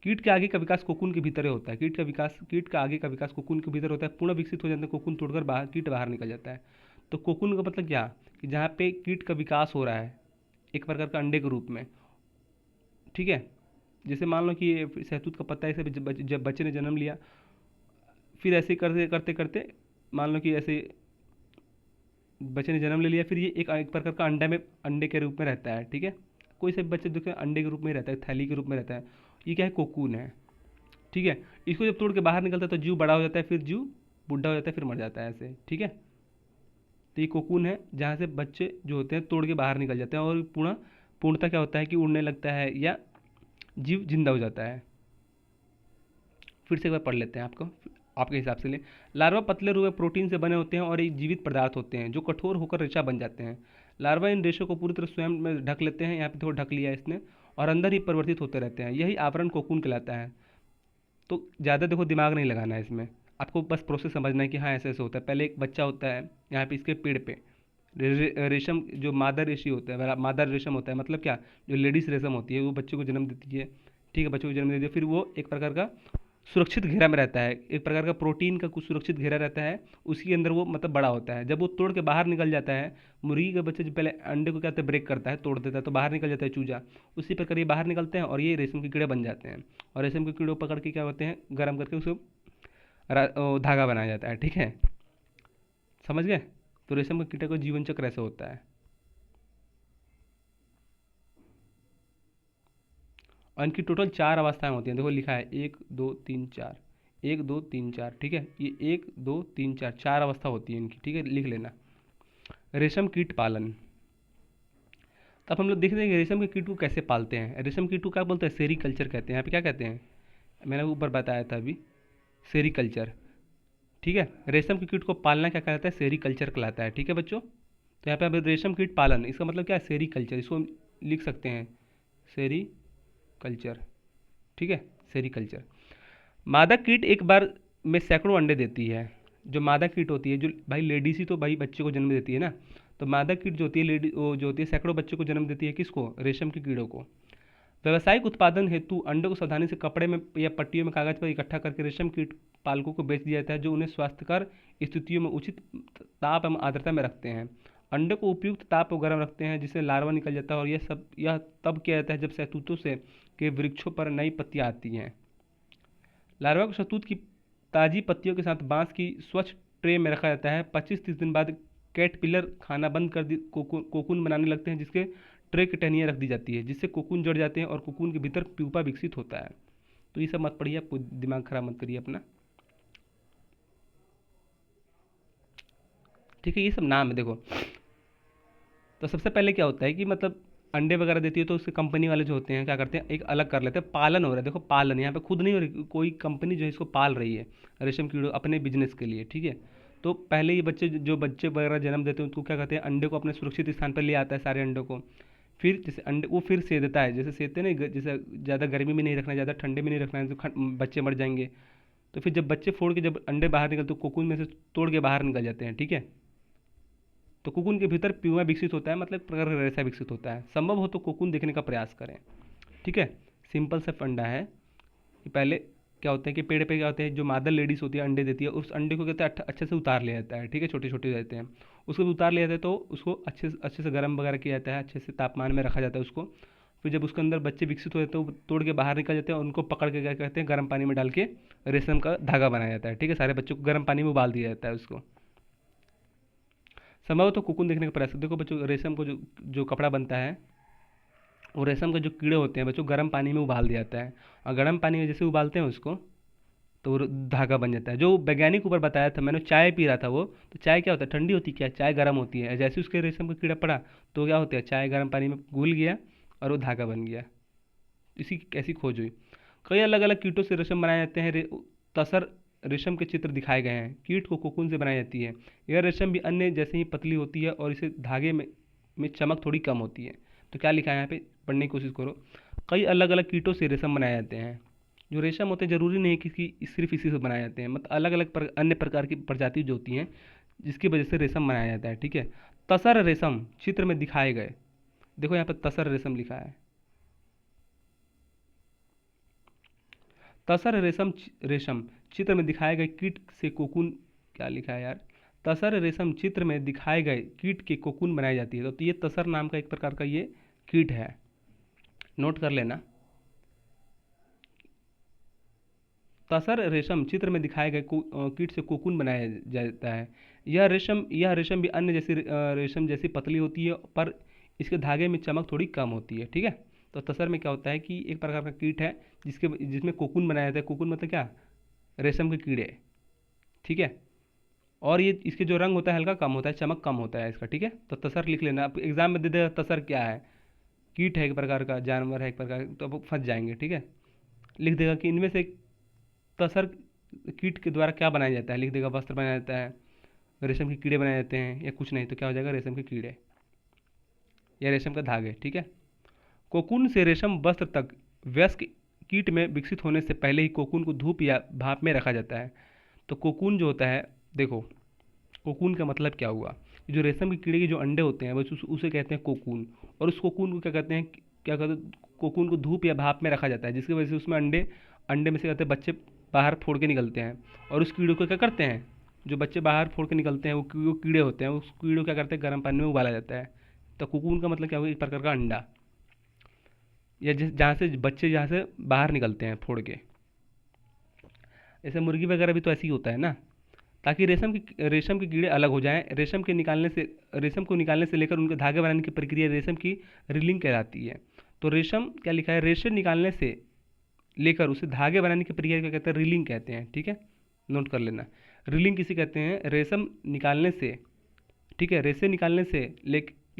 कीट के आगे का विकास कोकून के भीतर होता है। कीट का आगे का विकास कोकून के भीतर होता है। पूर्ण विकसित हो जाते हैं, कोकून तोड़कर कीट बाहर निकल जाता है। तो कोकून का मतलब क्या, कि जहाँ पे कीट का विकास हो रहा है एक प्रकार का अंडे के रूप में, ठीक है। जैसे मान लो कि ये शहतूत का पत्ता ऐसे जब बच्चे ने जन्म लिया, फिर ऐसे करते करते करते मान लो कि ऐसे बच्चे ने जन्म ले लिया, फिर ये एक प्रकार का अंडे के रूप में रहता है, ठीक है। कोई से बच्चे देखो अंडे के रूप में रहता है, थैली के रूप में रहता है। ये क्या है, कोकून है, ठीक है। इसको जब तोड़ के बाहर निकलता है तो जीव बड़ा हो जाता है, फिर जीव बुढ़ा हो जाता है, फिर मर जाता है ऐसे, ठीक है। तो ये कोकून है जहाँ से बच्चे जो होते हैं तोड़ के बाहर निकल जाते हैं और पूर्णतः क्या होता है कि उड़ने लगता है या जीव जिंदा हो जाता है। फिर से एक बार पढ़ लेते हैं आपके हिसाब से ले। लार्वा पतले रुए प्रोटीन से बने होते हैं और एक जीवित पदार्थ होते हैं जो कठोर होकर रेशा बन जाते हैं। लार्वा इन रेशों को पूरी तरह स्वयं में ढक लेते हैं, यहाँ पे थोड़ा ढक लिया है इसने, और अंदर ही परिवर्तित होते रहते हैं। यही आवरण कोकून कहलाता है। तो ज़्यादा देखो दिमाग नहीं लगाना है इसमें, आपको बस प्रोसेस समझना है कि हाँ ऐसे ऐसे होता है। पहले एक बच्चा होता है यहाँ पे इसके पेड़ पे, रेशम जो मादा रेशी होता है, मादा रेशम होता है, मतलब क्या, जो लेडीज रेशम होती है वो बच्चे को जन्म देती है, ठीक है, बच्चे को जन्म देती है। फिर वो एक प्रकार का सुरक्षित घेरा में रहता है, एक प्रकार का प्रोटीन का कुछ सुरक्षित घेरा रहता है, उसके अंदर वो मतलब बड़ा होता है। जब वो तोड़ के बाहर निकल जाता है, मुर्गी का बच्चा जो पहले अंडे को क्या होता है, ब्रेक करता है, तोड़ देता है, तो बाहर निकल जाता है चूजा। उसी प्रकार ये बाहर निकलते हैं और ये रेशम के कीड़े बन जाते हैं। और रेशम के कीड़े पकड़ के क्या होते हैं, गर्म करके उसको धागा बनाया जाता है, ठीक है, समझ गए। तो रेशम के कीड़े का जीवन चक्र ऐसे होता है। और इनकी टोटल 4 अवस्थाएं होती हैं, देखो लिखा है 1 2 3 4, 1 2 3 4, ठीक है। ये 1 2 3 4 4 अवस्था होती है इनकी, ठीक है, लिख लेना। रेशम कीट पालन। तब हम लोग देख रहे हैं कि रेशम के कीट को कैसे पालते हैं। रेशम कीट को क्या बोलते हैं, सेरीकल्चर कहते हैं। यहाँ पे क्या कहते हैं, मैंने ऊपर बताया था अभी, सेरीकल्चर, ठीक है। रेशम के कीट को पालना क्या कहलाता है, सेरीकल्चर कहलाता है, ठीक है बच्चों। तो यहाँ पे अब रेशम कीट पालन, इसका मतलब क्या है, सेरीकल्चर, इसको हम लिख सकते हैं सेरीकल्चर, ठीक है, सेरीकल्चर। मादा कीट एक बार में सैकड़ों अंडे देती है। जो मादा कीट होती है, जो भाई लेडीज ही तो भाई बच्चे को जन्म देती है ना, तो मादा कीट जो होती है लेडी, वो जो होती है सैकड़ों बच्चों को जन्म देती है, किसको, रेशम के कीड़ों को। व्यावसायिक उत्पादन हेतु अंडों को सावधानी से कपड़े में या पट्टियों में कागज पर इकट्ठा करके रेशम कीट पालकों को बेच दिया जाता है, जो उन्हें स्वास्थ्यकर स्थितियों में उचित ताप एवं आर्द्रता में रखते हैं। अंडे को उपयुक्त ताप और गर्म रखते हैं, जिससे लार्वा निकल जाता है। और यह तब किया जाता है जब शहतूतों से के वृक्षों पर नई पत्तियां आती हैं। लार्वा को शहतूत की ताज़ी पत्तियों के साथ बांस की स्वच्छ ट्रे में रखा जाता है। 25-30 दिन बाद कैटपिलर खाना बंद कर कोकून बनाने लगते हैं, जिसके ट्रे की टहनियाँ रख दी जाती है, जिससे कोकून जड़ जाते हैं और कोकून के भीतर प्यूपा विकसित होता है। तो ये सब मत पढ़िए, आपको दिमाग खराब मत करिए अपना, ठीक है। ये सब नाम है देखो। तो सबसे पहले क्या होता है कि मतलब अंडे वगैरह देती है, तो उसके कंपनी वाले जो होते हैं क्या करते हैं, एक अलग कर लेते हैं, पालन हो रहा है, देखो पालन यहाँ पे खुद नहीं हो रही, कोई कंपनी जो है इसको पाल रही है रेशम कीड़ों अपने बिजनेस के लिए, ठीक है। तो पहले ये बच्चे वगैरह जन्म देते हैं उसको क्या कहते हैं, अंडे को अपने सुरक्षित स्थान पर ले आता है, सारे अंडों को। फिर जैसे अंडे वो फिर से देता है, जैसे सेते नहीं, जैसे ज़्यादा गर्मी में नहीं रखना है, ज़्यादा ठंडे में नहीं रखना है, तो बच्चे मर जाएंगे। तो फिर जब बच्चे फोड़ के जब अंडे बाहर निकलते, तो कोकून में से तोड़ के बाहर निकल जाते हैं, ठीक है। तो कोकून के भीतर प्यूमा विकसित होता है, मतलब प्रकार का रेशा विकसित होता है। संभव हो तो कोकून देखने का प्रयास करें, ठीक है। सिंपल सा फंडा है कि पहले क्या होता है कि पेड़ पे क्या होते हैं, जो मादर लेडीज़ होती है अंडे देती है, उस अंडे को कहते हैं अच्छे से उतार लिया जाता है, ठीक है, छोटे छोटे रहते हैं। उसको भी उतार लिया जाता है तो उसको अच्छे से गर्म वगैरह किया जाता है, अच्छे से तापमान में रखा जाता है उसको। फिर जब उसके अंदर बच्चे विकसित हो जाते हैं तो वो तोड़ के बाहर निकल जाते हैं और उनको पकड़ के क्या कहते हैं, गर्म पानी में डाल के रेशम का धागा बनाया जाता है, ठीक है। सारे बच्चों को गर्म पानी में उबाल दिया जाता है उसको। संभव तो कोकून देखने का प्रयास देखो बच्चों, रेशम को जो जो कपड़ा बनता है, वो रेशम के जो कीड़े होते हैं बच्चों, गर्म पानी में उबाल दिया जाता है। और गर्म पानी में जैसे उबालते हैं उसको, तो वो धागा बन जाता है। जो वैज्ञानिक ऊपर बताया था, मैंने चाय पी रहा था वो, तो चाय क्या होता है, ठंडी होती है क्या, चाय गर्म होती है। जैसे उसके रेशम का कीड़ा पड़ा, तो क्या होता है, चाय गर्म पानी में घुल गया और वो धागा बन गया। इसी की कैसी खोज हुई। कई अलग अलग कीटों से रेशम बनाए जाते हैं। तसर रेशम के चित्र दिखाए गए हैं। कीट को कोकून से बनाई जाती है। यह रेशम भी अन्य जैसे ही पतली होती है और इसे धागे में चमक थोड़ी कम होती है। तो क्या लिखा है यहाँ पे, पढ़ने की कोशिश करो। कई अलग अलग कीटों से रेशम बनाए जाते हैं। जो रेशम होते हैं जरूरी नहीं है कि सिर्फ इसी से बनाए जाते हैं, मतलब अलग अलग अन्य प्रकार की प्रजाति जो होती हैं जिसकी वजह से रेशम बनाया जाता है, ठीक है। तसर रेशम चित्र में दिखाए गए, देखो यहाँ पे तसर रेशम लिखा है। तसर रेशम चित्र में दिखाए गए कीट से कोकून, क्या लिखा है यार, तसर रेशम चित्र में दिखाए गए कीट के कोकून बनाई जाती है। तो ये तसर नाम का एक प्रकार का ये कीट है, नोट कर लेना। तसर रेशम चित्र में दिखाए गए कीट से कोकून बनाया जाता है। यह रेशम भी अन्य जैसी रेशम जैसी पतली होती है, पर इसके धागे में चमक थोड़ी कम होती है, ठीक है। तो तसर में क्या होता है कि एक प्रकार का कीट है जिसमें कोकून बनाया जाता है। कोकून मतलब क्या, रेशम के कीड़े, ठीक है। और ये इसके जो रंग होता है हल्का कम होता है, चमक कम होता है इसका, ठीक है। तो तसर लिख लेना, आप एग्जाम में दे देगा तसर क्या है, कीट है एक प्रकार का, जानवर है एक प्रकार का, तो अब फंस जाएंगे, ठीक है। लिख देगा कि इनमें से तसर कीट के द्वारा क्या बनाया जाता है, लिख देगा वस्त्र बनाया जाता है, रेशम के कीड़े बनाए जाते हैं, या कुछ नहीं तो क्या हो जाएगा, रेशम के कीड़े या रेशम का धागे, ठीक है। कोकून से रेशम वस्त्र तक वयस्क कीट में विकसित होने से पहले ही कोकून को धूप या भाप में रखा जाता है। तो कोकून जो होता है, देखो कोकून का मतलब क्या हुआ, जो रेशम के कीड़े के जो अंडे होते हैं बस उसे कहते हैं कोकून। और उस कोकून को क्या कहते हैं, कोकून को धूप या भाप में रखा जाता है, जिसकी वजह से उसमें अंडे अंडे में से कहते हैं बच्चे बाहर फोड़ के निकलते हैं। और उस कीड़े को क्या करते हैं, जो बच्चे बाहर फोड़ के निकलते हैं वो कीड़े होते हैं, उस कीड़े को क्या करते हैं, गर्म पानी में उबाला जाता है। तो कोकून का मतलब क्या हुआ, एक प्रकार का अंडा, या जहाँ से बच्चे जहाँ से बाहर निकलते हैं फोड़ के। जैसे मुर्गी वगैरह भी तो ऐसे ही होता है ना, ताकि रेशम के कीड़े अलग हो जाएं। रेशम को निकालने से लेकर उनके धागे बनाने की प्रक्रिया रेशम की रीलिंग कहलाती है। तो रेशम क्या लिखा है, रेशम निकालने से लेकर उसे धागे बनाने की प्रक्रिया क्या कहते हैं, रीलिंग कहते हैं, ठीक है। नोट कर लेना, रीलिंग किसे कहते हैं, रेशम निकालने से, ठीक है, रेशे निकालने से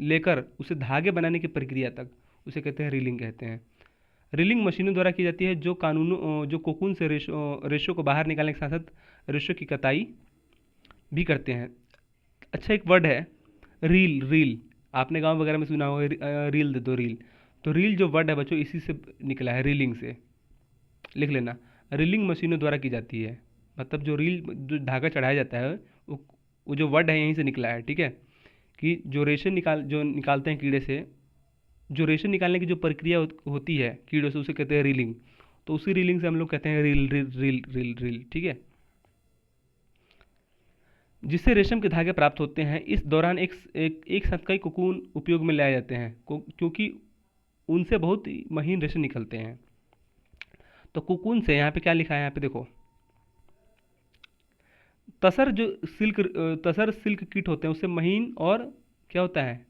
लेकर उसे धागे बनाने की प्रक्रिया तक उसे कहते हैं रीलिंग कहते हैं। रीलिंग मशीनों द्वारा की जाती है जो कोकून से रेशों को बाहर निकालने के साथ साथ रेशों की कताई भी करते हैं। अच्छा, एक वर्ड है रील। रील आपने गांव वगैरह में सुना होगा, रील दे दो, रील। तो रील जो वर्ड है बच्चों इसी से निकला है, रीलिंग से, लिख लेना। रीलिंग मशीनों द्वारा की जाती है, मतलब जो धागा चढ़ाया जाता है वो जो वर्ड है यहीं से निकला है, ठीक है। कि जो निकालते हैं कीड़े से, जो रेशे निकालने की जो प्रक्रिया होती है कीड़ों से, उसे कहते हैं रीलिंग। तो उसी रीलिंग से हम लोग कहते हैं reel reel reel reel reel, ठीक है। जिससे रेशम के धागे प्राप्त होते हैं। इस दौरान एक साथ कई कोकून उपयोग में लाए जाते हैं क्योंकि उनसे बहुत ही महीन रेशे निकलते हैं। तो कोकून से यहाँ पे क्या लिखा है, यहाँ पे देखो, तसर सिल्क कीट होते हैं उससे महीन और क्या होता है,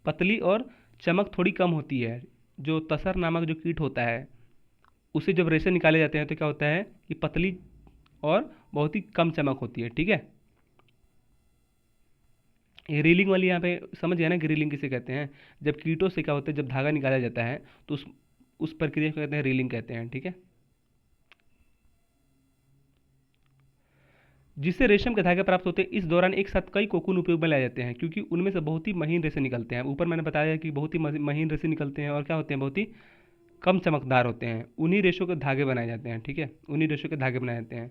पतली और चमक थोड़ी कम होती है। जो तसर नामक जो कीट होता है उसे जब रेशे निकाले जाते हैं तो क्या होता है कि पतली और बहुत ही कम चमक होती है, ठीक है। ये रीलिंग वाली यहाँ पे समझ गया ना कि रीलिंग किसे कहते हैं। जब कीटों से क्या होता है, जब धागा निकाला जाता है तो उस प्रक्रिया को कहते हैं रीलिंग कहते हैं, ठीक है। जिससे रेशम के धागे प्राप्त होते हैं। इस दौरान एक साथ कई कोकून उपयोग में लाए जाते हैं क्योंकि उनमें से बहुत ही महीन रेशे निकलते हैं। ऊपर मैंने बताया कि बहुत ही महीन रेशे निकलते हैं और क्या होते हैं, बहुत ही कम चमकदार होते हैं। उन्हीं रेशों के धागे बनाए जाते हैं, ठीक है, उन्हीं रेशों के धागे बनाए जाते हैं।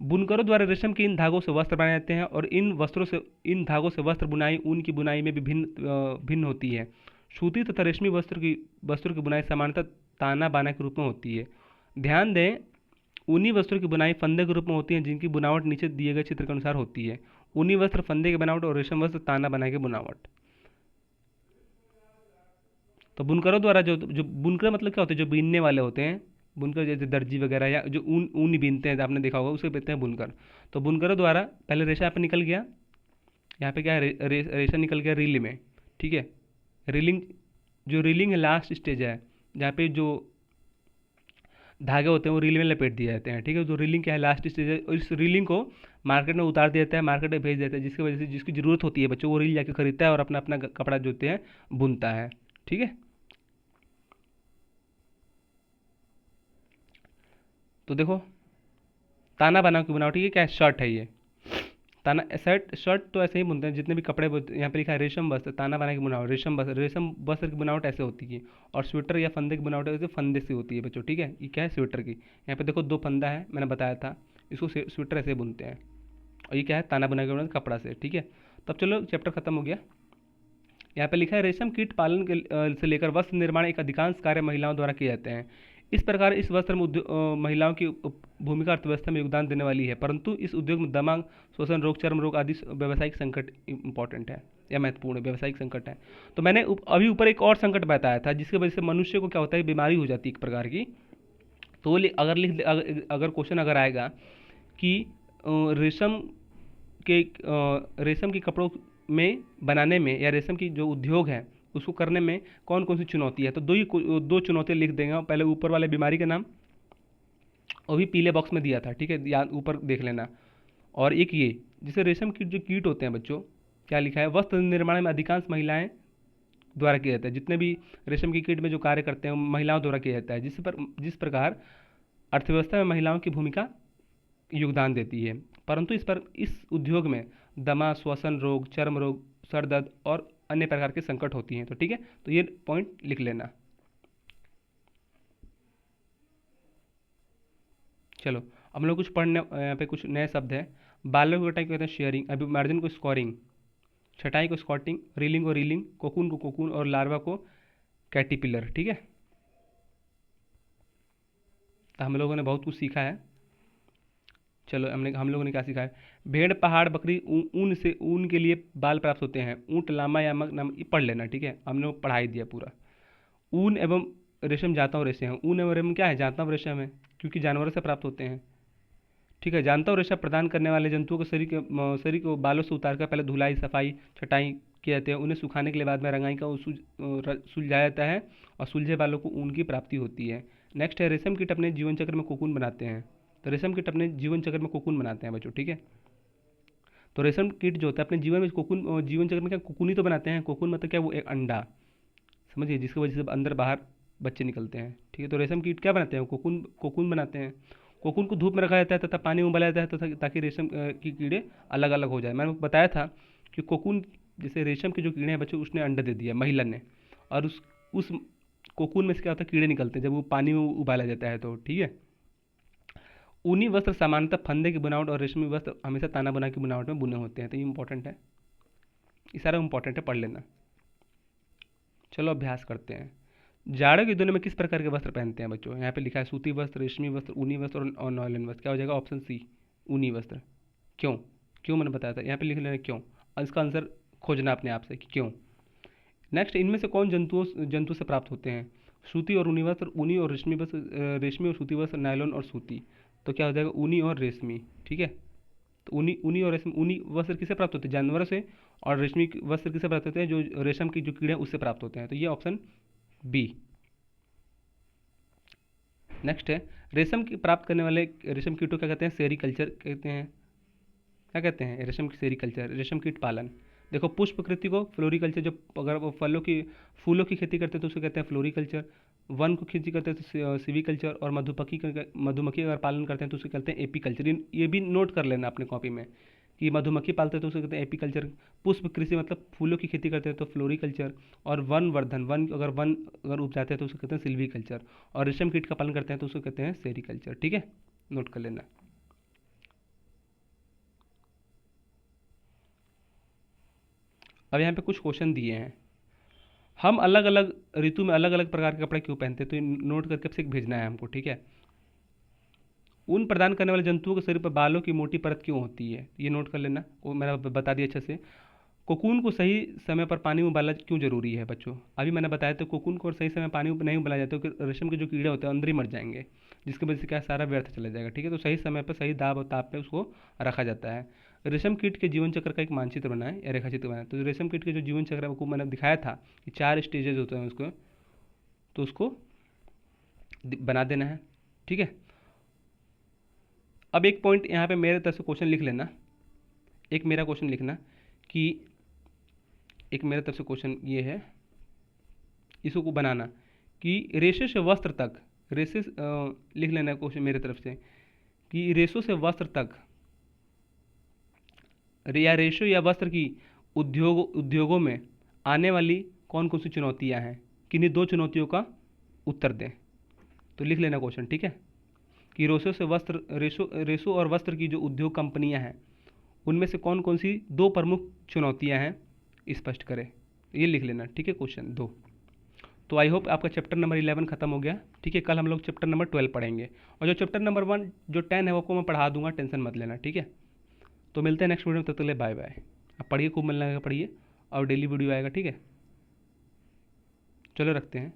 बुनकरों द्वारा रेशम के इन धागों से वस्त्र बनाए जाते हैं और इन धागों से वस्त्र बुनाई ऊन की बुनाई में भी भिन्न होती है। सूती तथा रेशमी वस्त्रों की बुनाई सामान्यतः ताना बाना के रूप में होती है। ध्यान दें, ऊनी वस्त्रों की बुनाई फंदे के रूप में होती है जिनकी बुनावट नीचे दिए गए चित्र के अनुसार होती है। ऊनी वस्त्र फंदे की बनावट और रेशम वस्त्र ताना बनाई की बुनावट। तो बुनकरों द्वारा जो जो बुनकर मतलब क्या होते हैं, जो बीनने वाले होते हैं, बुनकर जैसे दर्जी वगैरह या जो ऊन बीनते हैं, आपने देखा होगा, उसे कहते हैं बुनकर। तो बुनकरों द्वारा पहले रेशा यहाँ पे निकल गया, यहाँ पे क्या है, रेशा निकल गया रील में, ठीक है। रीलिंग, जो रीलिंग है लास्ट स्टेज है, जहाँ पे जो धागे होते हैं वो रील में लपेट दिए जाते हैं, ठीक है। तो रीलिंग क्या है, लास्ट स्टेज है, और इस रीलिंग को मार्केट में उतार दिया जाता है, मार्केट में भेज देता है, जिसकी वजह से जिसकी ज़रूरत होती है बच्चों, वो रील जाके खरीदता है और अपना अपना कपड़ा जो होते हैं बुनता है, ठीक है। तो देखो, ताना बना की बनावट, ये क्या है, शर्ट है ये। ताना शर्ट, शर्ट तो ऐसे ही बुनते हैं जितने भी कपड़े यहाँ पे लिखा है रेशम वस्त्र, ताना बना की बुनावट, रेशम वस्त्र की बुनावट ऐसे होती है। और स्वेटर या फंदे की बुनावट ऐसे फंदे से होती है बच्चों, ठीक है। ये क्या है, स्वेटर की, यहाँ पे देखो 2 फंदा है, मैंने बताया था, इसको स्वेटर ऐसे बुनते हैं। और ये क्या है, ताना बना के बुनाते कपड़ा से, ठीक है। तब चलो चैप्टर खत्म हो गया। यहाँ पे लिखा है रेशम कीट पालन के से लेकर वस्त्र निर्माण एक अधिकांश कार्य महिलाओं द्वारा किए जाते हैं। इस प्रकार इस वस्त्र में महिलाओं की भूमिका अर्थव्यवस्था में योगदान देने वाली है, परंतु इस उद्योग में दमा, शोषण रोग, चर्म रोग आदि व्यावसायिक संकट इंपॉर्टेंट है या महत्वपूर्ण है, व्यावसायिक संकट है। तो मैंने अभी ऊपर एक और संकट बताया था जिसकी वजह से मनुष्य को क्या होता है, बीमारी हो जाती है एक प्रकार की। तो वो अगर अगर क्वेश्चन अगर आएगा कि रेशम के रेशम के कपड़ों में बनाने में या रेशम की जो उद्योग है उसको करने में कौन कौन सी चुनौती है, तो दो चुनौतियाँ लिख देंगे। पहले ऊपर वाले बीमारी का नाम, वो भी पीले बॉक्स में दिया था, ठीक है, या ऊपर देख लेना। और एक ये, जिसे रेशम की जो कीट होते हैं बच्चों, क्या लिखा है, वस्त्र निर्माण में अधिकांश महिलाएं द्वारा किया जाता है। जितने भी रेशम की कीट में जो कार्य करते हैं महिलाओं द्वारा किया जाता है, जिस प्रकार अर्थव्यवस्था में महिलाओं की भूमिका योगदान देती है, परंतु इस उद्योग में दमा, श्वसन रोग, चर्म रोग, सर दर्द और अन्य प्रकार के संकट होती हैं। तो ठीक है, तो ये पॉइंट लिख लेना। चलो हम लोग कुछ पढ़ने, यहाँ पे कुछ नए शब्द हैं। बालों की कटाई को कहते हैं शेयरिंग, अभिमार्जन को स्कोरिंग, छटाई को स्कॉटिंग, रीलिंग को रीलिंग, कोकून को कोकून और लार्वा को कैटिपिलर, ठीक है। तो हम लोगों ने बहुत कुछ सीखा है। चलो हम लोगों ने क्या सीखा है, भेड़, पहाड़, बकरी, ऊन से ऊन के लिए बाल प्राप्त होते हैं। ऊँट, लामा या मग नाम, ये पढ़ लेना, ठीक है, हमने वो पढ़ा ही दिया पूरा। ऊन एवं रेशम जांतव रेशे हैं। ऊन एवं रेशम क्या है, जांतव रेशम है, क्योंकि जानवरों से प्राप्त होते हैं, ठीक है। जांतव रेशा प्रदान करने वाले जंतुओं को शरीर को बालों से उतारकर पहले धुलाई, सफाई, छटाई किए जाते हैं। उन्हें सुखाने के लिए बाद में रंगाई का सुलझाया जाता है और सुलझे बालों को ऊन की प्राप्ति होती है। नेक्स्ट है, रेशम कीट अपने जीवन चक्र में कोकून बनाते हैं। तो रेशम कीट अपने जीवन चक्र में कोकून बनाते हैं बच्चों, ठीक है। तो रेशम कीट जो होता है अपने जीवन में कोकून, जीवन चक्र में क्या कोकून ही तो बनाते हैं। कोकून मतलब क्या, वो एक अंडा, समझिए, जिसकी वजह से अंदर बाहर बच्चे निकलते हैं, ठीक है। तो रेशम कीट क्या बनाते हैं, कोकून, कोकून बनाते हैं। कोकून को धूप में रखा जाता है तथा पानी में उबाला जाता है ताकि रेशम की कीड़े अलग अलग हो जाए। मैंने बताया था कि कोकून, जैसे रेशम के जो कीड़े हैं बच्चों, उसने अंडा दे दिया महिला ने, और उस कोकून में से क्या होता है, कीड़े निकलते हैं जब वो पानी में उबाला जाता है, तो ठीक है। ऊनी वस्त्र सामान्यतः फंदे की बनावट और रेशमी वस्त्र हमेशा ताना बना की बनावट में बुने होते हैं। तो ये इंपॉर्टेंट है, ये सारा इंपॉर्टेंट है, पढ़ लेना। चलो अभ्यास करते हैं। जाड़ों के दिनों में किस प्रकार के वस्त्र पहनते हैं बच्चों, यहाँ पे लिखा है सूती वस्त्र, रेशमी वस्त्र, ऊनी वस्त्र और नॉयलन वस्त्र। क्या हो जाएगा, ऑप्शन सी, ऊनी वस्त्र। क्यों, क्यों मैंने बताया था, यहाँ पे लिख लेना क्यों, इसका आंसर खोजना अपने आप से कि क्यों। नेक्स्ट, इनमें से कौन जंतु से प्राप्त होते हैं। सूती और ऊनी वस्त्र, ऊनी और रेशमी वस्त्र, रेशमी और सूती वस्त्र, नायलॉन और सूती। तो क्या हो जाएगा, ऊनी और रेशमी, ठीक है। तो ऊनी ऊनी और रेशमी, ऊनी वस्त्र किससे प्राप्त होते हैं, जानवरों से, और रेशमी वस्त्र किससे प्राप्त होते हैं, जो रेशम की जो कीड़े हैं उससे प्राप्त होते हैं। तो ये ऑप्शन बी। नेक्स्ट है, रेशम की प्राप्त करने वाले रेशम कीटों क्या कहते हैं, सेरीकल्चर कहते हैं। क्या कहते हैं, रेशम की सेरीकल्चर, रेशम कीट पालन। देखो, पुष्पकृति को फ्लोरिकल्चर, जो अगर वो फूलों की खेती करते हैं तो उसे कहते हैं फ्लोरिकल्चर। वन को खेती करते हैं तो सिविकल्चर, और मधुमक्खी अगर पालन करते हैं तो उसे कहते हैं एपीकल्चर। ये भी नोट कर लेना अपने कॉपी में कि मधुमक्खी पालते हैं तो उसे कहते हैं एपीकल्चर। पुष्प कृषि मतलब फूलों की खेती करते हैं तो फ्लोरिकल्चर। और वन अगर उपजाते हैं तो उसे कहते हैं सिल्वीकल्चर। और रेशम कीट का पालन करते हैं तो उसे कहते हैं सेरीकल्चर, ठीक है, नोट कर लेना। अब यहाँ पे कुछ क्वेश्चन दिए हैं। हम अलग अलग ऋतु में अलग अलग प्रकार के कपड़े क्यों पहनते हैं, तो ये नोट करके से भेजना है हमको, ठीक है। उन प्रदान करने वाले जंतुओं के शरीर पर बालों की मोटी परत क्यों होती है, ये नोट कर लेना, वो मैंने बता दिया अच्छे से। कोकून को सही समय पर पानी में उबालना क्यों जरूरी है बच्चों, अभी मैंने बताया तो कोकून को सही समय पानी में नहीं उबाला जाता तो रेशम के जो कीड़े होते हैं अंदर ही मर जाएंगे, जिसकी वजह से क्या सारा व्यर्थ चला जाएगा, ठीक है। तो सही समय पर सही दाब और ताप पे उसको रखा जाता है। रेशम कीट के जीवन चक्र का एक मानचित्र बनाए या रेखा चित्र बनाए। तो रेशम कीट के जो जीवन चक्र है वो मैंने दिखाया था कि 4 स्टेजेस होते हैं उसको, तो उसको बना देना है, ठीक है। अब एक पॉइंट यहाँ पे मेरे तरफ से क्वेश्चन लिख लेना, एक मेरा क्वेश्चन लिखना कि एक मेरे तरफ से क्वेश्चन ये है, इसको बनाना कि रेशे से वस्त्र तक, रेशे लिख लेना क्वेश्चन मेरे तरफ से कि रेशों से वस्त्र तक या रेशो या वस्त्र की उद्योगों में आने वाली कौन कौन सी चुनौतियां हैं, किन्हीं 2 चुनौतियों का उत्तर दें। तो लिख लेना क्वेश्चन, ठीक है, कि रेशो और वस्त्र की जो उद्योग कंपनियां हैं उनमें से कौन कौन सी 2 प्रमुख चुनौतियां हैं, स्पष्ट करें। ये लिख लेना, ठीक है, क्वेश्चन 2। तो आई होप आपका चैप्टर नंबर 11 खत्म हो गया, ठीक है। कल हम लोग चैप्टर नंबर 12 पढ़ेंगे, और जो चैप्टर नंबर 1 जो 10 है वो आपको मैं पढ़ा दूंगा, टेंशन मत लेना, ठीक है। तो मिलते हैं नेक्स्ट वीडियो में, तब तक के लिए बाय बाय। अब पढ़िए, खूब मन लगा पढ़िए, और डेली वीडियो आएगा, ठीक है। चलो रखते हैं।